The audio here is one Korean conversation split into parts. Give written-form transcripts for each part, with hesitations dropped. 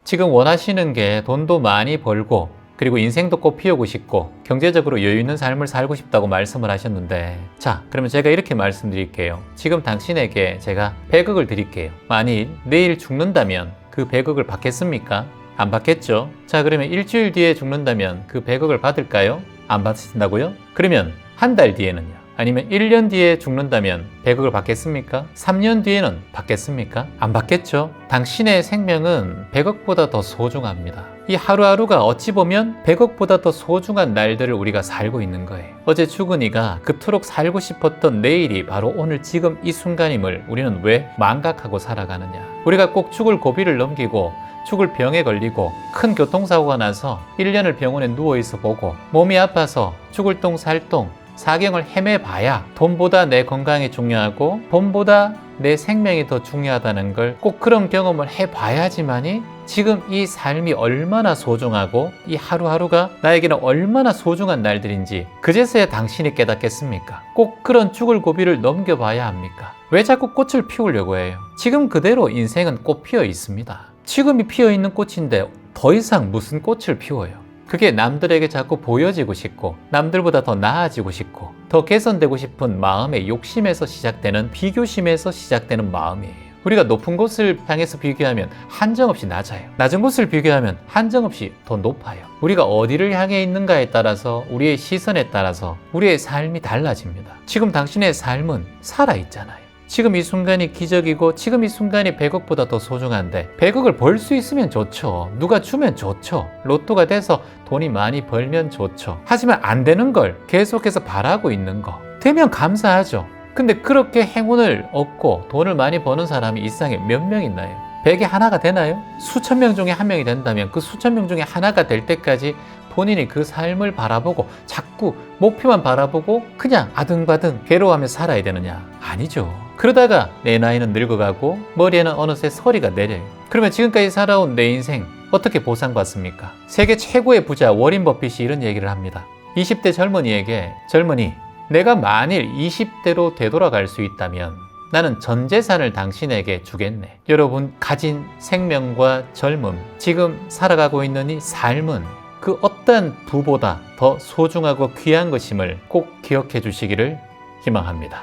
지금 원하시는 게 돈도 많이 벌고 그리고 인생도 꽃 피우고 싶고 경제적으로 여유 있는 삶을 살고 싶다고 말씀을 하셨는데, 자, 그러면 제가 이렇게 말씀드릴게요. 지금 당신에게 제가 100억을 드릴게요. 만일 내일 죽는다면 그 100억을 받겠습니까? 안 받겠죠? 자, 그러면 일주일 뒤에 죽는다면 그 100억을 받을까요? 안 받으신다고요? 그러면 한 달 뒤에는요? 아니면 1년 뒤에 죽는다면 100억을 받겠습니까? 3년 뒤에는 받겠습니까? 안 받겠죠? 당신의 생명은 100억보다 더 소중합니다. 이 하루하루가 어찌 보면 100억보다 더 소중한 날들을 우리가 살고 있는 거예요. 어제 죽은 이가 그토록 살고 싶었던 내일이 바로 오늘 지금 이 순간임을 우리는 왜 망각하고 살아가느냐? 우리가 꼭 죽을 고비를 넘기고 죽을 병에 걸리고 큰 교통사고가 나서 1년을 병원에 누워있어 보고 몸이 아파서 죽을 똥 살 똥 사경을 헤매봐야 돈보다 내 건강이 중요하고 돈보다 내 생명이 더 중요하다는 걸 꼭 그런 경험을 해봐야지만이 지금 이 삶이 얼마나 소중하고 이 하루하루가 나에게는 얼마나 소중한 날들인지 그제서야 당신이 깨닫겠습니까? 꼭 그런 죽을 고비를 넘겨봐야 합니까? 왜 자꾸 꽃을 피우려고 해요? 지금 그대로 인생은 꽃 피어 있습니다. 지금이 피어 있는 꽃인데 더 이상 무슨 꽃을 피워요? 그게 남들에게 자꾸 보여지고 싶고 남들보다 더 나아지고 싶고 더 개선되고 싶은 마음의 욕심에서 시작되는 비교심에서 시작되는 마음이에요. 우리가 높은 곳을 향해서 비교하면 한정없이 낮아요. 낮은 곳을 비교하면 한정없이 더 높아요. 우리가 어디를 향해 있는가에 따라서 우리의 시선에 따라서 우리의 삶이 달라집니다. 지금 당신의 삶은 살아있잖아요. 지금 이 순간이 기적이고 지금 이 순간이 100억보다 더 소중한데 100억을 벌 수 있으면 좋죠. 누가 주면 좋죠. 로또가 돼서 돈이 많이 벌면 좋죠. 하지만 안 되는 걸 계속해서 바라고 있는 거 되면 감사하죠. 근데 그렇게 행운을 얻고 돈을 많이 버는 사람이 이 세상에 몇 명 있나요? 100에 하나가 되나요? 수천 명 중에 한 명이 된다면 그 수천 명 중에 하나가 될 때까지 본인이 그 삶을 바라보고 자꾸 목표만 바라보고 그냥 아등바등 괴로워하며 살아야 되느냐? 아니죠. 그러다가 내 나이는 늙어가고 머리에는 어느새 서리가 내려요. 그러면 지금까지 살아온 내 인생 어떻게 보상받습니까? 세계 최고의 부자 워린 버핏이 이런 얘기를 합니다. 20대 젊은이에게 젊은이, 내가 만일 20대로 되돌아갈 수 있다면 나는 전 재산을 당신에게 주겠네. 여러분 가진 생명과 젊음, 지금 살아가고 있는 이 삶은 그 어떠한 부보다 더 소중하고 귀한 것임을 꼭 기억해 주시기를 희망합니다.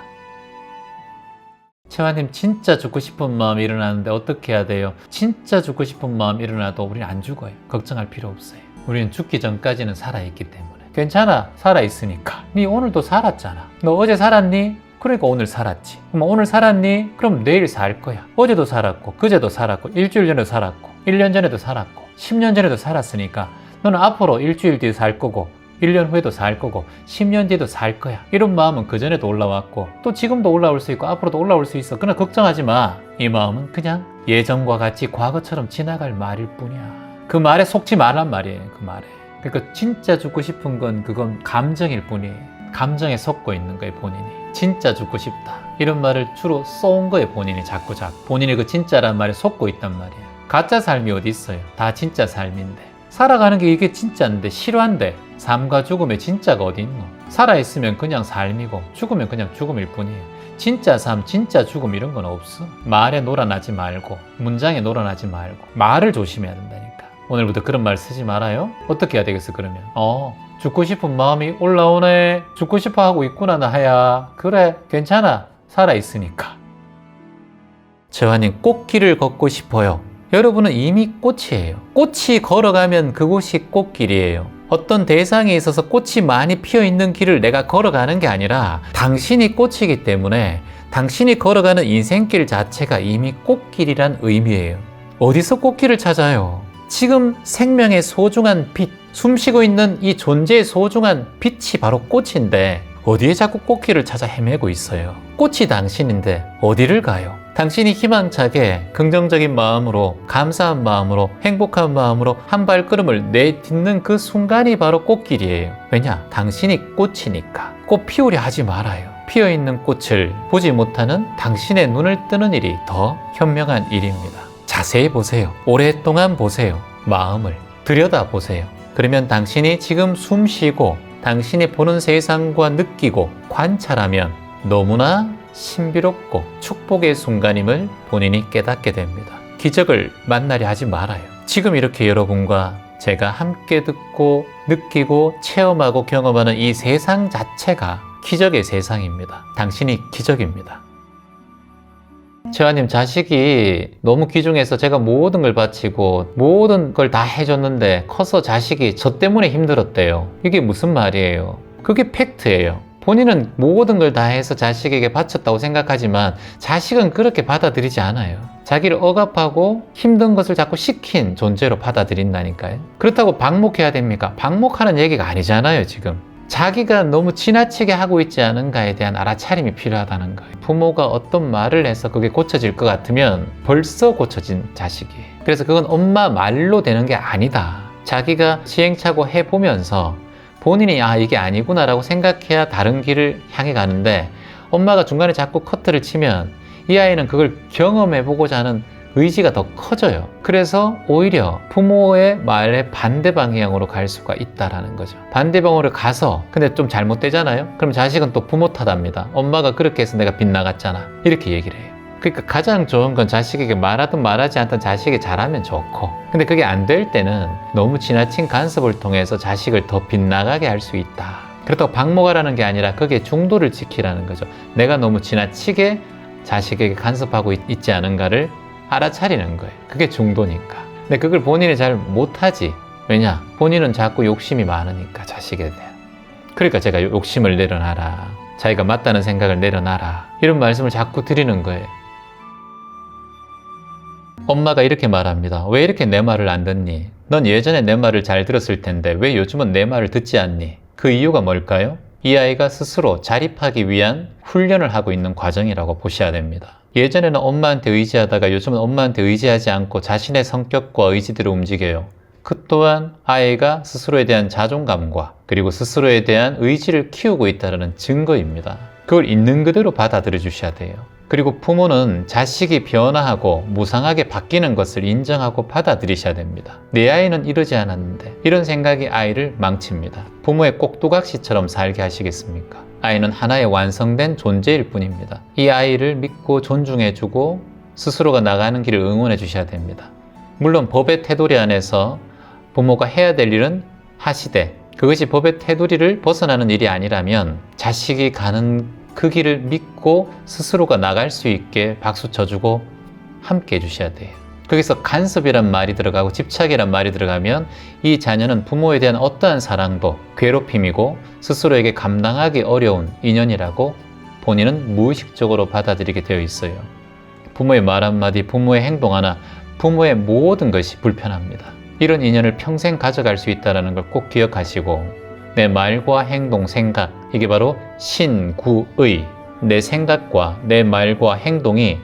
채화님, 진짜 죽고 싶은 마음이 일어나는데 어떻게 해야 돼요? 진짜 죽고 싶은 마음이 일어나도 우리는 안 죽어요. 걱정할 필요 없어요. 우리는 죽기 전까지는 살아있기 때문에. 괜찮아, 살아있으니까. 네 오늘도 살았잖아. 너 어제 살았니? 그러니까 오늘 살았지. 그럼 오늘 살았니? 그럼 내일 살 거야. 어제도 살았고 그제도 살았고 일주일 전에도 살았고 1년 전에도 살았고 10년 전에도 살았으니까 너는 앞으로 일주일 뒤에 살 거고 1년 후에도 살 거고 10년 뒤에도 살 거야. 이런 마음은 그전에도 올라왔고 또 지금도 올라올 수 있고 앞으로도 올라올 수 있어. 그러나 걱정하지 마. 이 마음은 그냥 예전과 같이 과거처럼 지나갈 말일 뿐이야. 그 말에 속지 말란 말이에요. 그 말에. 그러니까 진짜 죽고 싶은 건 그건 감정일 뿐이에요. 감정에 속고 있는 거예요. 본인이. 진짜 죽고 싶다. 이런 말을 주로 써온 거예요. 본인이 자꾸. 본인이 그 진짜란 말에 속고 있단 말이에요. 가짜 삶이 어디 있어요. 다 진짜 삶인데. 살아가는 게 이게 진짜인데 실화인데 삶과 죽음의 진짜가 어디 있노? 살아있으면 그냥 삶이고 죽으면 그냥 죽음일 뿐이에요. 진짜 삶, 진짜 죽음 이런 건 없어. 말에 놀아나지 말고 문장에 놀아나지 말고 말을 조심해야 된다니까. 오늘부터 그런 말 쓰지 말아요. 어떻게 해야 되겠어 그러면? 죽고 싶은 마음이 올라오네. 죽고 싶어 하고 있구나 나야. 그래 괜찮아. 살아있으니까. 재환님, 꽃길을 걷고 싶어요. 여러분은 이미 꽃이에요. 꽃이 걸어가면 그곳이 꽃길이에요. 어떤 대상에 있어서 꽃이 많이 피어있는 길을 내가 걸어가는 게 아니라 당신이 꽃이기 때문에 당신이 걸어가는 인생길 자체가 이미 꽃길이란 의미예요. 어디서 꽃길을 찾아요? 지금 생명의 소중한 빛, 숨쉬고 있는 이 존재의 소중한 빛이 바로 꽃인데 어디에 자꾸 꽃길을 찾아 헤매고 있어요? 꽃이 당신인데 어디를 가요? 당신이 희망차게 긍정적인 마음으로 감사한 마음으로 행복한 마음으로 한 발걸음을 내딛는 그 순간이 바로 꽃길이에요. 왜냐? 당신이 꽃이니까. 꽃 피우려 하지 말아요. 피어있는 꽃을 보지 못하는 당신의 눈을 뜨는 일이 더 현명한 일입니다. 자세히 보세요. 오랫동안 보세요. 마음을 들여다보세요. 그러면 당신이 지금 숨 쉬고 당신이 보는 세상과 느끼고 관찰하면 너무나 신비롭고 축복의 순간임을 본인이 깨닫게 됩니다. 기적을 만나려 하지 말아요. 지금 이렇게 여러분과 제가 함께 듣고 느끼고 체험하고 경험하는 이 세상 자체가 기적의 세상입니다. 당신이 기적입니다. 최화님, 자식이 너무 귀중해서 제가 모든 걸 바치고 모든 걸 다 해줬는데 커서 자식이 저 때문에 힘들었대요. 이게 무슨 말이에요? 그게 팩트예요. 본인은 모든 걸 다 해서 자식에게 바쳤다고 생각하지만 자식은 그렇게 받아들이지 않아요. 자기를 억압하고 힘든 것을 자꾸 시킨 존재로 받아들인다니까요. 그렇다고 방목해야 됩니까? 방목하는 얘기가 아니잖아요, 지금. 자기가 너무 지나치게 하고 있지 않은가에 대한 알아차림이 필요하다는 거예요. 부모가 어떤 말을 해서 그게 고쳐질 것 같으면 벌써 고쳐진 자식이에요. 그래서 그건 엄마 말로 되는 게 아니다. 자기가 시행착오 해보면서 본인이 이게 아니구나 라고 생각해야 다른 길을 향해 가는데, 엄마가 중간에 자꾸 커트를 치면 이 아이는 그걸 경험해보고자 하는 의지가 더 커져요. 그래서 오히려 부모의 말에 반대 방향으로 갈 수가 있다라는 거죠. 반대 방향으로 가서 근데 좀 잘못되잖아요. 그럼 자식은 또 부모 탓합니다. 엄마가 그렇게 해서 내가 빗나갔잖아, 이렇게 얘기를 해요. 그러니까 가장 좋은 건 자식에게 말하든 말하지 않든 자식이 잘하면 좋고, 근데 그게 안 될 때는 너무 지나친 간섭을 통해서 자식을 더 빗나가게 할 수 있다. 그렇다고 방목하라는 게 아니라 거기에 중도를 지키라는 거죠. 내가 너무 지나치게 자식에게 간섭하고 있지 않은가를 알아차리는 거예요. 그게 중도니까. 근데 그걸 본인이 잘 못하지. 왜냐? 본인은 자꾸 욕심이 많으니까, 자식에 대한. 그러니까 제가 욕심을 내려놔라, 자기가 맞다는 생각을 내려놔라, 이런 말씀을 자꾸 드리는 거예요. 엄마가 이렇게 말합니다. 왜 이렇게 내 말을 안 듣니? 넌 예전에 내 말을 잘 들었을 텐데 왜 요즘은 내 말을 듣지 않니? 그 이유가 뭘까요? 이 아이가 스스로 자립하기 위한 훈련을 하고 있는 과정이라고 보셔야 됩니다. 예전에는 엄마한테 의지하다가 요즘은 엄마한테 의지하지 않고 자신의 성격과 의지대로 움직여요. 그 또한 아이가 스스로에 대한 자존감과 그리고 스스로에 대한 의지를 키우고 있다는 증거입니다. 그걸 있는 그대로 받아들여 주셔야 돼요. 그리고 부모는 자식이 변화하고 무상하게 바뀌는 것을 인정하고 받아들이셔야 됩니다. 내 아이는 이러지 않았는데, 이런 생각이 아이를 망칩니다. 부모의 꼭두각시처럼 살게 하시겠습니까? 아이는 하나의 완성된 존재일 뿐입니다. 이 아이를 믿고 존중해주고 스스로가 나가는 길을 응원해 주셔야 됩니다. 물론 법의 테두리 안에서 부모가 해야 될 일은 하시되, 그것이 법의 테두리를 벗어나는 일이 아니라면 자식이 가는 그 길을 믿고 스스로가 나갈 수 있게 박수 쳐주고 함께 해주셔야 돼요. 거기서 간섭이란 말이 들어가고 집착이란 말이 들어가면 이 자녀는 부모에 대한 어떠한 사랑도 괴롭힘이고 스스로에게 감당하기 어려운 인연이라고 본인은 무의식적으로 받아들이게 되어 있어요. 부모의 말 한마디, 부모의 행동 하나, 부모의 모든 것이 불편합니다. 이런 인연을 평생 가져갈 수 있다는 걸 꼭 기억하시고, 내 말과 행동, 생각, 이게 바로 신구의, 내 생각과 내 말과 행동이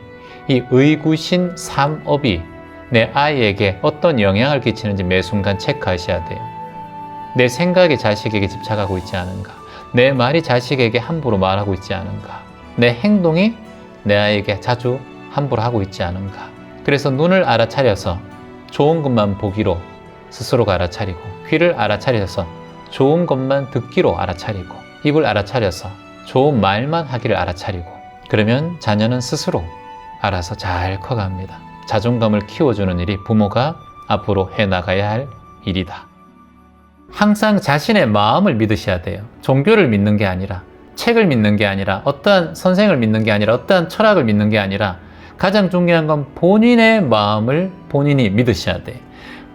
이 의구신 삼업이 내 아이에게 어떤 영향을 끼치는지 매 순간 체크하셔야 돼요. 내 생각이 자식에게 집착하고 있지 않은가, 내 말이 자식에게 함부로 말하고 있지 않은가, 내 행동이 내 아이에게 자주 함부로 하고 있지 않은가. 그래서 눈을 알아차려서 좋은 것만 보기로 스스로가 알아차리고, 귀를 알아차려서 좋은 것만 듣기로 알아차리고, 입을 알아차려서 좋은 말만 하기를 알아차리고, 그러면 자녀는 스스로 알아서 잘 커갑니다. 자존감을 키워주는 일이 부모가 앞으로 해나가야 할 일이다. 항상 자신의 마음을 믿으셔야 돼요. 종교를 믿는 게 아니라, 책을 믿는 게 아니라, 어떠한 선생을 믿는 게 아니라, 어떠한 철학을 믿는 게 아니라, 가장 중요한 건 본인의 마음을 본인이 믿으셔야 돼요.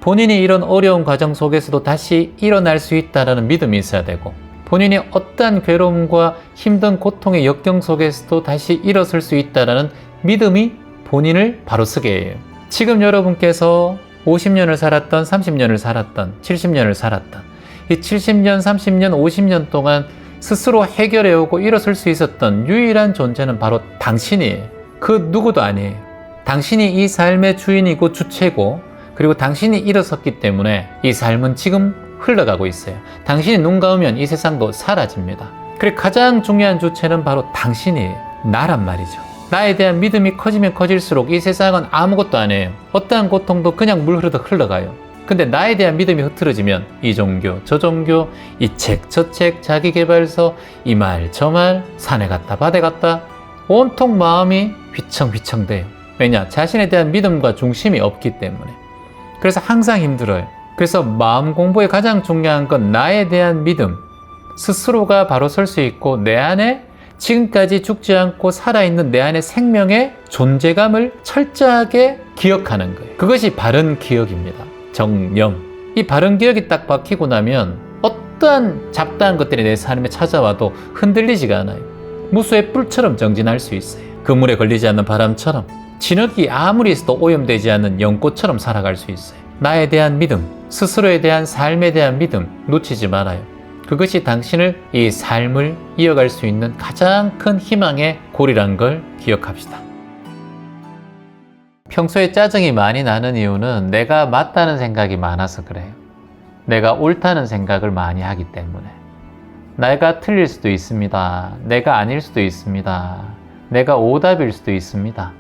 본인이 이런 어려운 과정 속에서도 다시 일어날 수 있다는 믿음이 있어야 되고, 본인이 어떠한 괴로움과 힘든 고통의 역경 속에서도 다시 일어설 수 있다는 믿음이 본인을 바로 서게 해요. 지금 여러분께서 50년을 살았던, 30년을 살았던, 70년을 살았던, 이 70년, 30년, 50년 동안 스스로 해결해오고 일어설 수 있었던 유일한 존재는 바로 당신이에요. 그 누구도 아니에요. 당신이 이 삶의 주인이고 주체고, 그리고 당신이 일어섰기 때문에 이 삶은 지금 흘러가고 있어요. 당신이 눈 감으면 이 세상도 사라집니다. 그리고 가장 중요한 주체는 바로 당신이에요. 나란 말이죠. 나에 대한 믿음이 커지면 커질수록 이 세상은 아무것도 아니에요. 어떠한 고통도 그냥 물 흐르듯 흘러가요. 근데 나에 대한 믿음이 흐트러지면 이 종교, 저 종교, 이 책, 저 책, 자기계발서, 이 말, 저 말, 산에 갔다 바다에 갔다 온통 마음이 휘청휘청 돼요. 왜냐? 자신에 대한 믿음과 중심이 없기 때문에. 그래서 항상 힘들어요. 그래서 마음 공부에 가장 중요한 건 나에 대한 믿음, 스스로가 바로 설 수 있고 내 안에 지금까지 죽지 않고 살아있는 내 안의 생명의 존재감을 철저하게 기억하는 거예요. 그것이 바른 기억입니다. 정념. 이 바른 기억이 딱 박히고 나면 어떠한 잡다한 것들이 내 삶에 찾아와도 흔들리지가 않아요. 무수의 뿔처럼 정진할 수 있어요. 그물에 걸리지 않는 바람처럼, 진흙이 아무리 있어도 오염되지 않는 연꽃처럼 살아갈 수 있어요. 나에 대한 믿음, 스스로에 대한 삶에 대한 믿음 놓치지 말아요. 그것이 당신을 이 삶을 이어갈 수 있는 가장 큰 희망의 골이란 걸 기억합시다. 평소에 짜증이 많이 나는 이유는 내가 맞다는 생각이 많아서 그래요. 내가 옳다는 생각을 많이 하기 때문에. 내가 틀릴 수도 있습니다. 내가 아닐 수도 있습니다. 내가 오답일 수도 있습니다.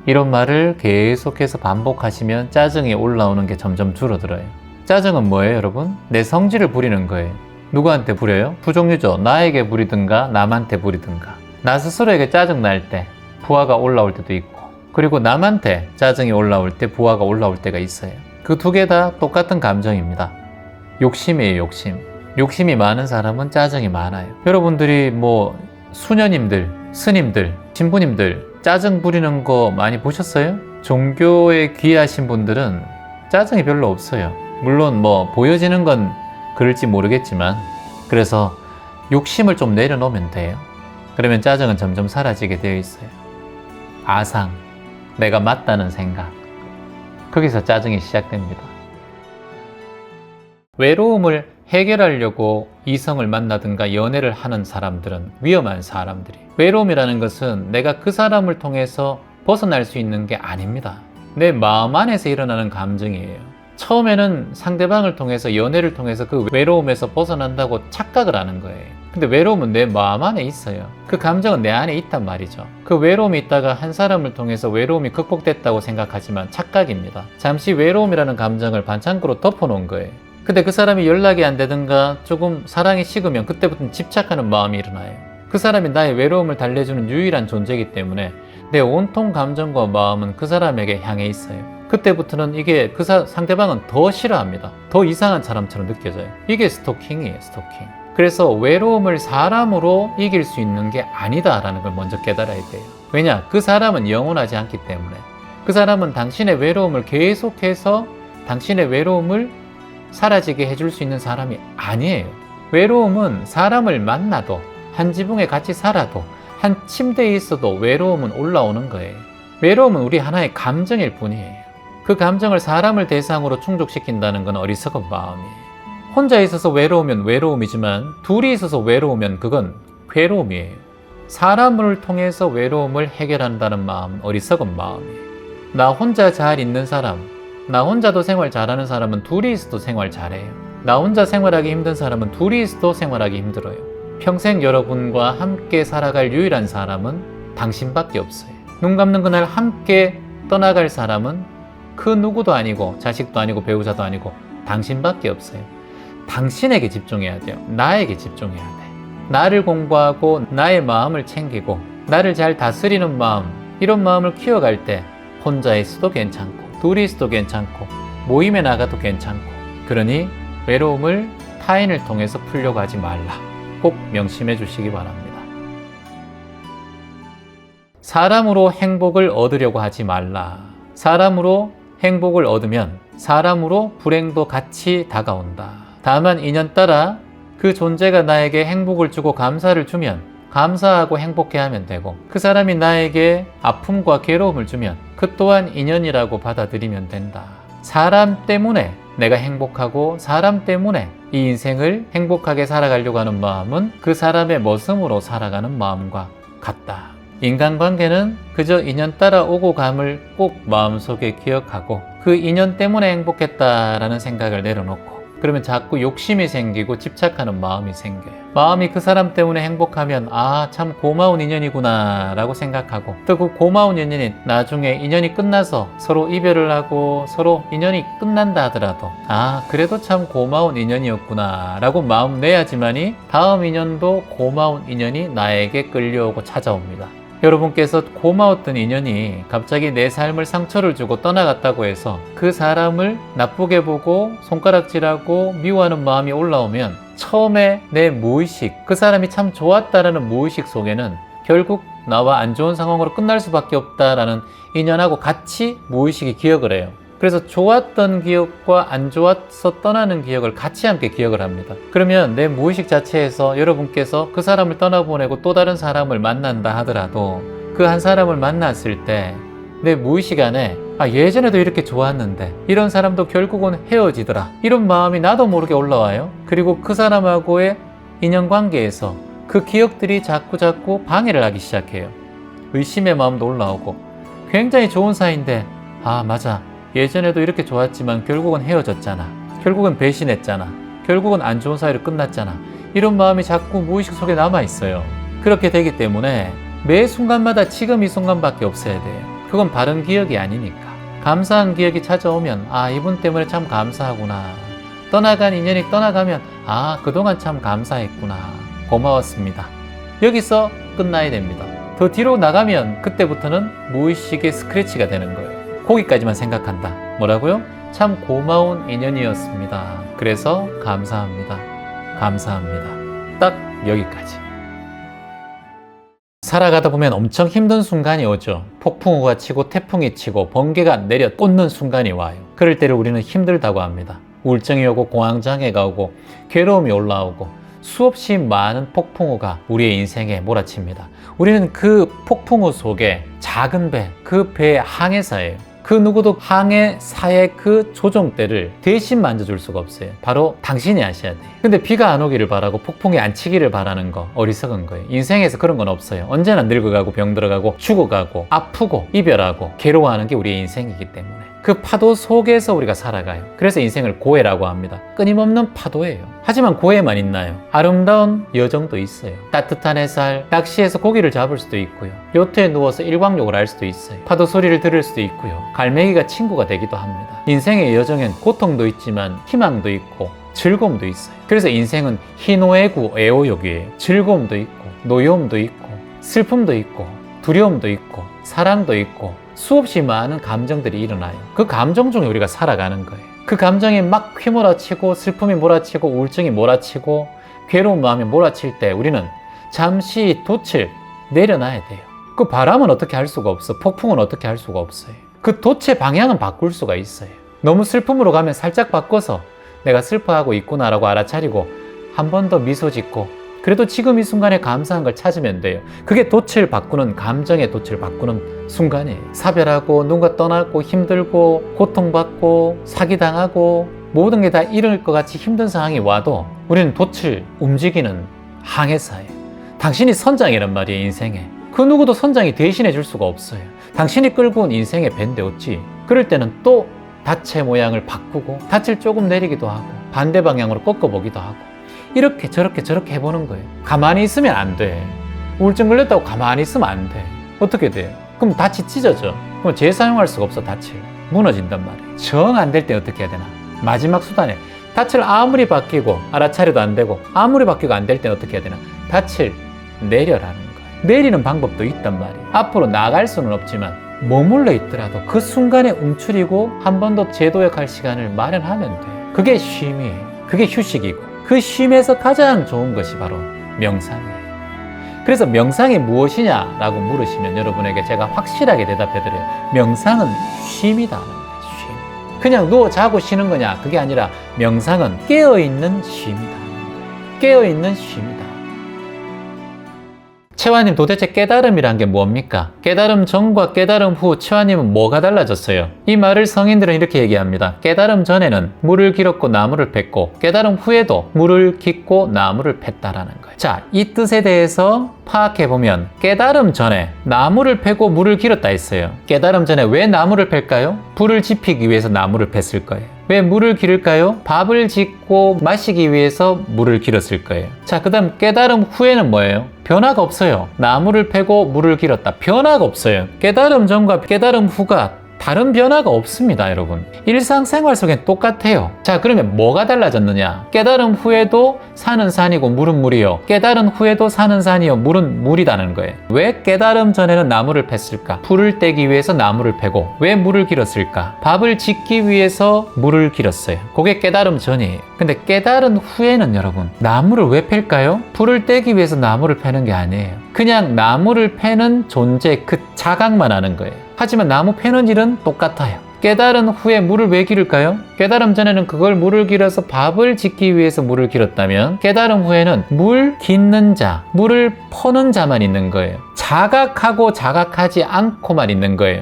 이런 말을 계속해서 반복하시면 짜증이 올라오는 게 점점 줄어들어요. 짜증은 뭐예요, 여러분? 내 성질을 부리는 거예요. 누구한테 부려요? 두 종류죠. 나에게 부리든가 남한테 부리든가. 나 스스로에게 짜증 날 때 부하가 올라올 때도 있고, 그리고 남한테 짜증이 올라올 때 부하가 올라올 때가 있어요. 그 두 개 다 똑같은 감정입니다. 욕심이에요, 욕심. 욕심이 많은 사람은 짜증이 많아요. 여러분들이 뭐 수녀님들, 스님들, 신부님들 짜증 부리는 거 많이 보셨어요? 종교에 귀하신 분들은 짜증이 별로 없어요. 물론 뭐 보여지는 건 그럴지 모르겠지만, 그래서 욕심을 좀 내려놓으면 돼요. 그러면 짜증은 점점 사라지게 되어 있어요. 아상, 내가 맞다는 생각, 거기서 짜증이 시작됩니다. 외로움을 해결하려고 이성을 만나든가 연애를 하는 사람들은 위험한 사람들이. 외로움이라는 것은 내가 그 사람을 통해서 벗어날 수 있는 게 아닙니다. 내 마음 안에서 일어나는 감정이에요. 처음에는 상대방을 통해서, 연애를 통해서 그 외로움에서 벗어난다고 착각을 하는 거예요. 근데 외로움은 내 마음 안에 있어요. 그 감정은 내 안에 있단 말이죠. 그 외로움이 있다가 한 사람을 통해서 외로움이 극복됐다고 생각하지만 착각입니다. 잠시 외로움이라는 감정을 반창고로 덮어놓은 거예요. 근데 그 사람이 연락이 안 되든가 조금 사랑이 식으면 그때부터는 집착하는 마음이 일어나요. 그 사람이 나의 외로움을 달래주는 유일한 존재이기 때문에 내 온통 감정과 마음은 그 사람에게 향해 있어요. 그때부터는 이게 상대방은 더 싫어합니다. 더 이상한 사람처럼 느껴져요. 이게 스토킹이에요, 스토킹. 그래서 외로움을 사람으로 이길 수 있는 게 아니다라는 걸 먼저 깨달아야 돼요. 왜냐? 그 사람은 영원하지 않기 때문에. 그 사람은 당신의 외로움을 계속해서 당신의 외로움을 사라지게 해줄 수 있는 사람이 아니에요. 외로움은 사람을 만나도, 한 지붕에 같이 살아도, 한 침대에 있어도 외로움은 올라오는 거예요. 외로움은 우리 하나의 감정일 뿐이에요. 그 감정을 사람을 대상으로 충족시킨다는 건 어리석은 마음이에요. 혼자 있어서 외로우면 외로움이지만 둘이 있어서 외로우면 그건 괴로움이에요. 사람을 통해서 외로움을 해결한다는 마음은 어리석은 마음이에요. 나 혼자 잘 있는 사람, 나 혼자도 생활 잘하는 사람은 둘이 있어도 생활 잘해요. 나 혼자 생활하기 힘든 사람은 둘이 있어도 생활하기 힘들어요. 평생 여러분과 함께 살아갈 유일한 사람은 당신밖에 없어요. 눈 감는 그날 함께 떠나갈 사람은 그 누구도 아니고 자식도 아니고 배우자도 아니고 당신밖에 없어요. 당신에게 집중해야 돼요. 나에게 집중해야 돼. 나를 공부하고 나의 마음을 챙기고 나를 잘 다스리는 마음, 이런 마음을 키워갈 때 혼자 있어도 괜찮고 둘이 있어도 괜찮고 모임에 나가도 괜찮고. 그러니 외로움을 타인을 통해서 풀려고 하지 말라. 꼭 명심해 주시기 바랍니다. 사람으로 행복을 얻으려고 하지 말라. 사람으로 행복을 얻으면 사람으로 불행도 같이 다가온다. 다만 인연 따라 그 존재가 나에게 행복을 주고 감사를 주면 감사하고 행복해하면 되고, 그 사람이 나에게 아픔과 괴로움을 주면 그 또한 인연이라고 받아들이면 된다. 사람 때문에 내가 행복하고 사람 때문에 이 인생을 행복하게 살아가려고 하는 마음은 그 사람의 머슴으로 살아가는 마음과 같다. 인간관계는 그저 인연 따라 오고 감을 꼭 마음속에 기억하고 그 인연 때문에 행복했다라는 생각을 내려놓고, 그러면 자꾸 욕심이 생기고 집착하는 마음이 생겨요. 마음이 그 사람 때문에 행복하면 아, 참 고마운 인연이구나 라고 생각하고, 또 그 고마운 인연이 나중에 인연이 끝나서 서로 이별을 하고 서로 인연이 끝난다 하더라도 아, 그래도 참 고마운 인연이었구나 라고 마음 내야지만이 다음 인연도 고마운 인연이 나에게 끌려오고 찾아옵니다. 여러분께서 고마웠던 인연이 갑자기 내 삶을 상처를 주고 떠나갔다고 해서 그 사람을 나쁘게 보고 손가락질하고 미워하는 마음이 올라오면 처음에 내 무의식, 그 사람이 참 좋았다라는 무의식 속에는 결국 나와 안 좋은 상황으로 끝날 수밖에 없다라는 인연하고 같이 무의식이 기억을 해요. 그래서 좋았던 기억과 안 좋아서 떠나는 기억을 같이 함께 기억을 합니다. 그러면 내 무의식 자체에서 여러분께서 그 사람을 떠나보내고 또 다른 사람을 만난다 하더라도 그 한 사람을 만났을 때 내 무의식 안에 예전에도 이렇게 좋았는데 이런 사람도 결국은 헤어지더라, 이런 마음이 나도 모르게 올라와요. 그리고 그 사람하고의 인연관계에서 그 기억들이 자꾸 방해를 하기 시작해요. 의심의 마음도 올라오고, 굉장히 좋은 사이인데 맞아, 예전에도 이렇게 좋았지만 결국은 헤어졌잖아, 결국은 배신했잖아, 결국은 안 좋은 사이로 끝났잖아, 이런 마음이 자꾸 무의식 속에 남아있어요. 그렇게 되기 때문에 매 순간마다 지금 이 순간밖에 없어야 돼요. 그건 바른 기억이 아니니까. 감사한 기억이 찾아오면 이분 때문에 참 감사하구나, 떠나간 인연이 떠나가면 그동안 참 감사했구나, 고마웠습니다, 여기서 끝나야 됩니다. 더 뒤로 나가면 그때부터는 무의식의 스크래치가 되는 거예요. 거기까지만 생각한다. 뭐라고요? 참 고마운 인연이었습니다. 그래서 감사합니다. 감사합니다. 딱 여기까지. 살아가다 보면 엄청 힘든 순간이 오죠. 폭풍우가 치고 태풍이 치고 번개가 내려 꽂는 순간이 와요. 그럴 때를 우리는 힘들다고 합니다. 우울증이 오고 공황장애가 오고 괴로움이 올라오고 수없이 많은 폭풍우가 우리의 인생에 몰아칩니다. 우리는 그 폭풍우 속에 작은 배, 그 배의 항해사예요. 그 누구도 항해사의 그 조종대를 대신 만져줄 수가 없어요. 바로 당신이 하셔야 돼요. 근데 비가 안 오기를 바라고 폭풍이 안 치기를 바라는 거 어리석은 거예요. 인생에서 그런 건 없어요. 언제나 늙어가고 병들어가고 죽어가고 아프고 이별하고 괴로워하는 게 우리의 인생이기 때문에 그 파도 속에서 우리가 살아가요. 그래서 인생을 고해라고 합니다. 끊임없는 파도예요. 하지만 고해만 있나요? 아름다운 여정도 있어요. 따뜻한 햇살, 낚시해서 고기를 잡을 수도 있고요. 요트에 누워서 일광욕을 할 수도 있어요. 파도 소리를 들을 수도 있고요. 갈매기가 친구가 되기도 합니다. 인생의 여정엔 고통도 있지만 희망도 있고 즐거움도 있어요. 그래서 인생은 희노애구 애호욕이에요. 즐거움도 있고 노여움도 있고 슬픔도 있고 두려움도 있고 사랑도 있고 수없이 많은 감정들이 일어나요. 그 감정 중에 우리가 살아가는 거예요. 그 감정이 막 휘몰아치고 슬픔이 몰아치고 우울증이 몰아치고 괴로운 마음이 몰아칠 때 우리는 잠시 돛을 내려놔야 돼요. 그 바람은 어떻게 할 수가 없어. 폭풍은 어떻게 할 수가 없어요. 그 돛의 방향은 바꿀 수가 있어요. 너무 슬픔으로 가면 살짝 바꿔서 내가 슬퍼하고 있구나라고 알아차리고 한 번 더 미소 짓고 그래도 지금 이 순간에 감사한 걸 찾으면 돼요. 그게 돛을 바꾸는, 감정의 돛을 바꾸는 순간이에요. 사별하고 누군가 떠나고 힘들고 고통받고 사기당하고 모든 게 다 잃을 것 같이 힘든 상황이 와도 우리는 돛을 움직이는 항해사예요. 당신이 선장이란 말이에요. 인생에 그 누구도 선장이 대신해 줄 수가 없어요. 당신이 끌고 온 인생의 밴데 어찌 그럴 때는 또 닻의 모양을 바꾸고 닻을 조금 내리기도 하고 반대 방향으로 꺾어보기도 하고 이렇게 저렇게 해보는 거예요. 가만히 있으면 안 돼. 우울증 걸렸다고 가만히 있으면 안 돼. 어떻게 돼요? 그럼 닻이 찢어져. 그럼 재사용할 수가 없어. 닻을 무너진단 말이에요. 정 안 될 때 어떻게 해야 되나? 마지막 수단에 닻을 아무리 바뀌고 알아차려도 안 되고 아무리 바뀌고 안 될 때 어떻게 해야 되나? 닻을 내려라는 거예요. 내리는 방법도 있단 말이에요. 앞으로 나갈 수는 없지만 머물러 있더라도 그 순간에 움츠리고 한 번 더 재도약할 시간을 마련하면 돼요. 그게 쉼이에요. 그게 휴식이고 그 쉼에서 가장 좋은 것이 바로 명상이에요. 그래서 명상이 무엇이냐라고 물으시면 여러분에게 제가 확실하게 대답해드려요. 명상은 쉼이다. 쉼. 그냥 누워 자고 쉬는 거냐? 그게 아니라 명상은 깨어있는 쉼이다. 깨어있는 쉼이다. 채화님, 도대체 깨달음이란 게 뭡니까? 깨달음 전과 깨달음 후 채화님은 뭐가 달라졌어요? 이 말을 성인들은 이렇게 얘기합니다. 깨달음 전에는 물을 길었고 나무를 팼고 깨달음 후에도 물을 깃고 나무를 팼다라는 거예요. 자, 이 뜻에 대해서 파악해보면 깨달음 전에 나무를 패고 물을 길었다 했어요. 깨달음 전에 왜 나무를 팰까요? 불을 지피기 위해서 나무를 팼을 거예요. 왜 물을 기를까요? 밥을 짓고 마시기 위해서 물을 길었을 거예요. 자, 그 다음 깨달음 후에는 뭐예요? 변화가 없어요. 나무를 패고 물을 길었다. 변화가 없어요. 깨달음 전과 깨달음 후가 다른 변화가 없습니다, 여러분. 일상생활 속엔 똑같아요. 자, 그러면 뭐가 달라졌느냐? 깨달음 후에도 산은 산이고 물은 물이요. 깨달은 후에도 산은 산이요. 물은 물이라는 거예요. 왜 깨달음 전에는 나무를 팼을까? 불을 떼기 위해서 나무를 패고, 왜 물을 길었을까? 밥을 짓기 위해서 물을 길었어요. 그게 깨달음 전이에요. 근데 깨달은 후에는 여러분, 나무를 왜 팰까요? 불을 떼기 위해서 나무를 패는 게 아니에요. 그냥 나무를 패는 존재, 그 자각만 하는 거예요. 하지만 나무 패는 일은 똑같아요. 깨달은 후에 물을 왜 기를까요? 깨달음 전에는 그걸 물을 길어서 밥을 짓기 위해서 물을 길었다면, 깨달음 후에는 물 깃는 자, 물을 퍼는 자만 있는 거예요. 자각하고 자각하지 않고만 있는 거예요.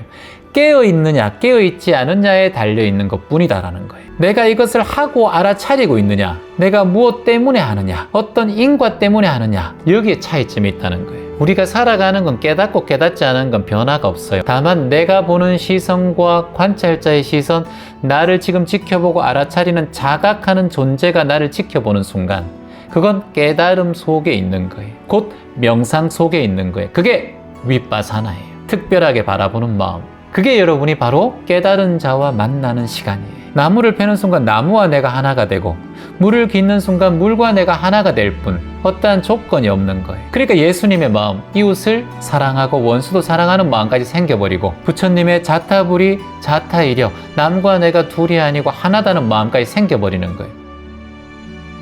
깨어있느냐 깨어있지 않느냐에 달려있는 것 뿐이다라는 거예요. 내가 이것을 하고 알아차리고 있느냐, 내가 무엇 때문에 하느냐, 어떤 인과 때문에 하느냐, 여기에 차이점이 있다는 거예요. 우리가 살아가는 건 깨닫고 깨닫지 않은 건 변화가 없어요. 다만 내가 보는 시선과 관찰자의 시선, 나를 지금 지켜보고 알아차리는 자각하는 존재가 나를 지켜보는 순간, 그건 깨달음 속에 있는 거예요. 곧 명상 속에 있는 거예요. 그게 윗바사나예요. 특별하게 바라보는 마음. 그게 여러분이 바로 깨달은 자와 만나는 시간이에요. 나무를 패는 순간 나무와 내가 하나가 되고, 물을 깃는 순간 물과 내가 하나가 될 뿐, 어떠한 조건이 없는 거예요. 그러니까 예수님의 마음, 이웃을 사랑하고 원수도 사랑하는 마음까지 생겨버리고, 부처님의 자타불이 자타이려, 남과 내가 둘이 아니고 하나다는 마음까지 생겨버리는 거예요.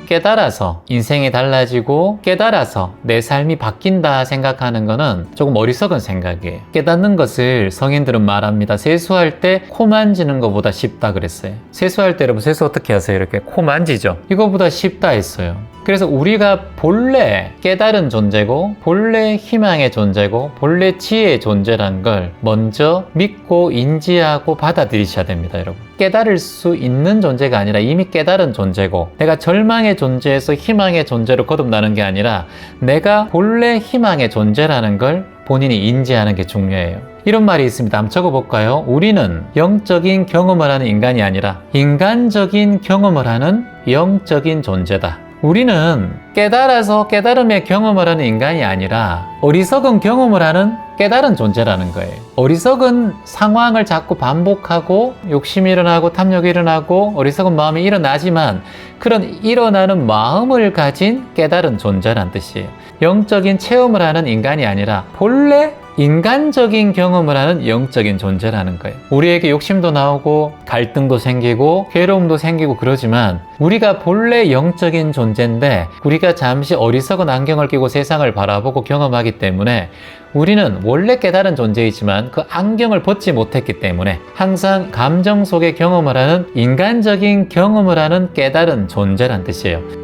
깨달아서 인생이 달라지고 깨달아서 내 삶이 바뀐다 생각하는 거는 조금 어리석은 생각이에요. 깨닫는 것을 성인들은 말합니다. 세수할 때 코 만지는 것보다 쉽다 그랬어요. 세수할 때 여러분 세수 어떻게 하세요? 이렇게 코 만지죠? 이거보다 쉽다 했어요. 그래서 우리가 본래 깨달은 존재고, 본래 희망의 존재고, 본래 지혜의 존재란 걸 먼저 믿고 인지하고 받아들이셔야 됩니다, 여러분. 깨달을 수 있는 존재가 아니라 이미 깨달은 존재고, 내가 절망의 존재에서 희망의 존재로 거듭나는 게 아니라 내가 본래 희망의 존재라는 걸 본인이 인지하는 게 중요해요. 이런 말이 있습니다. 한번 적어볼까요? 우리는 영적인 경험을 하는 인간이 아니라 인간적인 경험을 하는 영적인 존재다. 우리는 깨달아서 깨달음의 경험을 하는 인간이 아니라 어리석은 경험을 하는 깨달은 존재라는 거예요. 어리석은 상황을 자꾸 반복하고 욕심이 일어나고 탐욕이 일어나고 어리석은 마음이 일어나지만, 그런 일어나는 마음을 가진 깨달은 존재란 뜻이에요. 영적인 체험을 하는 인간이 아니라 본래 인간적인 경험을 하는 영적인 존재라는 거예요. 우리에게 욕심도 나오고 갈등도 생기고 괴로움도 생기고 그러지만, 우리가 본래 영적인 존재인데 우리가 잠시 어리석은 안경을 끼고 세상을 바라보고 경험하기 때문에, 우리는 원래 깨달은 존재이지만 그 안경을 벗지 못했기 때문에 항상 감정 속의 경험을 하는 인간적인 경험을 하는 깨달은 존재란 뜻이에요.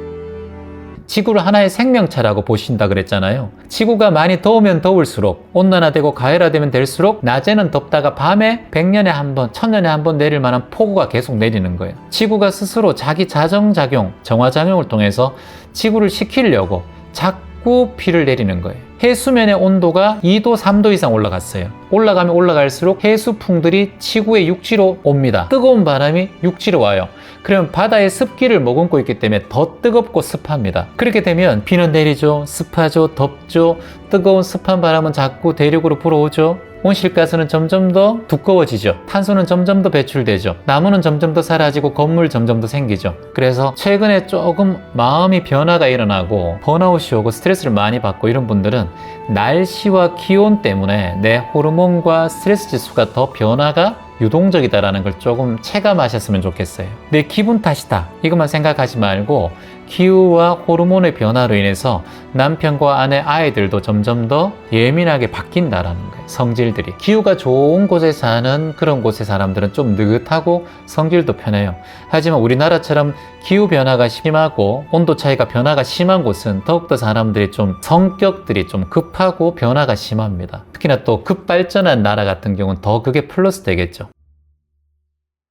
지구를 하나의 생명체라고 보신다 그랬잖아요. 지구가 많이 더우면 더울수록, 온난화되고 가열화되면 될수록 낮에는 덥다가 밤에 100년에 한 번, 1000년에 한 번 내릴 만한 폭우가 계속 내리는 거예요. 지구가 스스로 자기 자정작용, 정화작용을 통해서 지구를 식히려고 자꾸 비를 내리는 거예요. 해수면의 온도가 2도, 3도 이상 올라갔어요. 올라가면 올라갈수록 해수풍들이 지구의 육지로 옵니다. 뜨거운 바람이 육지로 와요. 그러면 바다의 습기를 머금고 있기 때문에 더 뜨겁고 습합니다. 그렇게 되면 비는 내리죠, 습하죠, 덥죠. 뜨거운 습한 바람은 자꾸 대륙으로 불어오죠. 온실가스는 점점 더 두꺼워지죠. 탄소는 점점 더 배출되죠. 나무는 점점 더 사라지고 건물 점점 더 생기죠. 그래서 최근에 조금 마음이 변화가 일어나고 번아웃이 오고 스트레스를 많이 받고 이런 분들은 날씨와 기온 때문에 내 호르몬과 스트레스 지수가 더 변화가 유동적이다라는 걸 조금 체감하셨으면 좋겠어요. 내 기분 탓이다, 이것만 생각하지 말고 기후와 호르몬의 변화로 인해서 남편과 아내, 아이들도 점점 더 예민하게 바뀐다라는 거예요. 성질들이. 기후가 좋은 곳에 사는 그런 곳의 사람들은 좀 느긋하고 성질도 편해요. 하지만 우리나라처럼 기후 변화가 심하고 온도 차이가 변화가 심한 곳은 더욱더 사람들이 좀 성격들이 좀 급하고 변화가 심합니다. 특히나 또 급발전한 나라 같은 경우는 더 그게 플러스 되겠죠.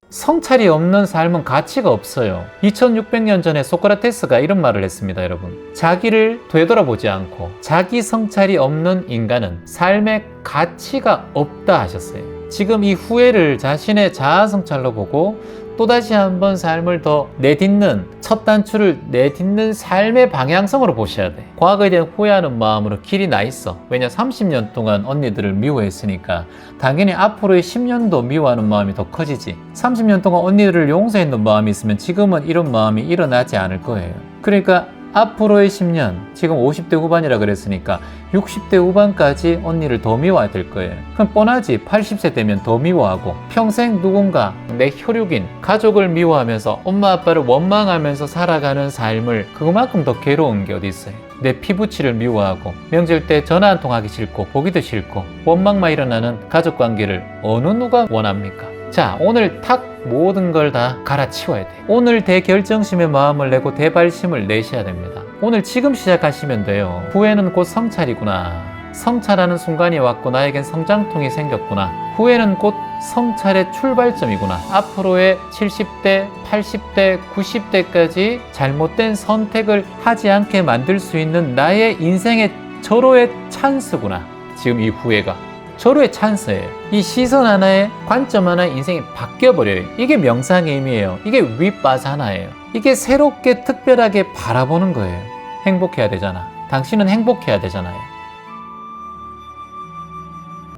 성찰이 없는 삶은 가치가 없어요. 2600년 전에 소크라테스가 이런 말을 했습니다, 여러분. 자기를 되돌아보지 않고 자기 성찰이 없는 인간은 삶의 가치가 없다 하셨어요. 지금 이 후회를 자신의 자아 성찰로 보고 또다시 한번 삶을 더 내딛는 첫 단추를 내딛는 삶의 방향성으로 보셔야 돼. 과거에 대한 후회하는 마음으로 길이 나 있어. 왜냐 30년 동안 언니들을 미워했으니까 당연히 앞으로의 10년도 미워하는 마음이 더 커지지. 30년 동안 언니들을 용서했는 마음이 있으면 지금은 이런 마음이 일어나지 않을 거예요. 그러니까 앞으로의 10년, 지금 50대 후반이라 그랬으니까 60대 후반까지 언니를 더 미워야 될 거예요. 그럼 뻔하지. 80세 되면 더 미워하고 평생 누군가 내 혈육인 가족을 미워하면서 엄마 아빠를 원망하면서 살아가는 삶을 그만큼 더 괴로운 게 어디 있어요. 내 피부치를 미워하고 명절 때 전화 한 통 하기 싫고 보기도 싫고 원망만 일어나는 가족관계를 어느 누가 원합니까? 자, 오늘 탁 모든 걸 다 갈아치워야 돼. 오늘 대결정심의 마음을 내고 대발심을 내셔야 됩니다. 오늘 지금 시작하시면 돼요. 후회는 곧 성찰이구나. 성찰하는 순간이 왔고 나에겐 성장통이 생겼구나. 후회는 곧 성찰의 출발점이구나. 앞으로의 70대, 80대, 90대까지 잘못된 선택을 하지 않게 만들 수 있는 나의 인생의 절호의 찬스구나. 지금 이 후회가 절호의 찬스예요. 이 시선 하나에 관점 하나에 인생이 바뀌어버려요. 이게 명상의 의미예요. 이게 윗바사나예요. 이게 새롭게 특별하게 바라보는 거예요. 행복해야 되잖아. 당신은 행복해야 되잖아요.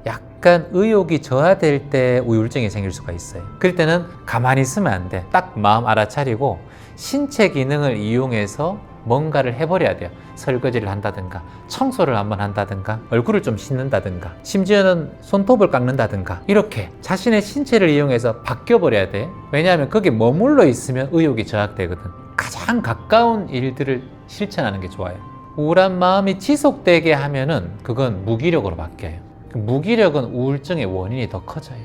약간 의욕이 저하될 때 우울증이 생길 수가 있어요. 그럴 때는 가만히 있으면 안 돼. 딱 마음 알아차리고 신체 기능을 이용해서 뭔가를 해버려야 돼요. 설거지를 한다든가 청소를 한번 한다든가 얼굴을 좀 씻는다든가 심지어는 손톱을 깎는다든가 이렇게 자신의 신체를 이용해서 바뀌어버려야 돼. 왜냐하면 거기에 머물러 있으면 의욕이 저하되거든. 가장 가까운 일들을 실천하는 게 좋아요. 우울한 마음이 지속되게 하면은 그건 무기력으로 바뀌어요. 무기력은 우울증의 원인이 더 커져요.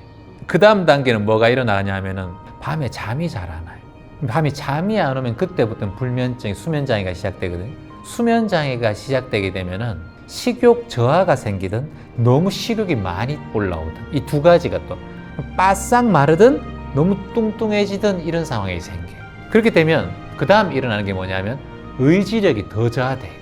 그 다음 단계는 뭐가 일어나냐면은 밤에 잠이 잘 안 와요. 밤에 잠이 안 오면 그때부터는 불면증, 수면장애가 시작되거든요. 수면장애가 시작되게 되면은 식욕 저하가 생기든 너무 식욕이 많이 올라오든 이 두 가지가 또 바싹 마르든 너무 뚱뚱해지든 이런 상황이 생겨요. 그렇게 되면 그 다음 일어나는 게 뭐냐면 의지력이 더 저하돼요.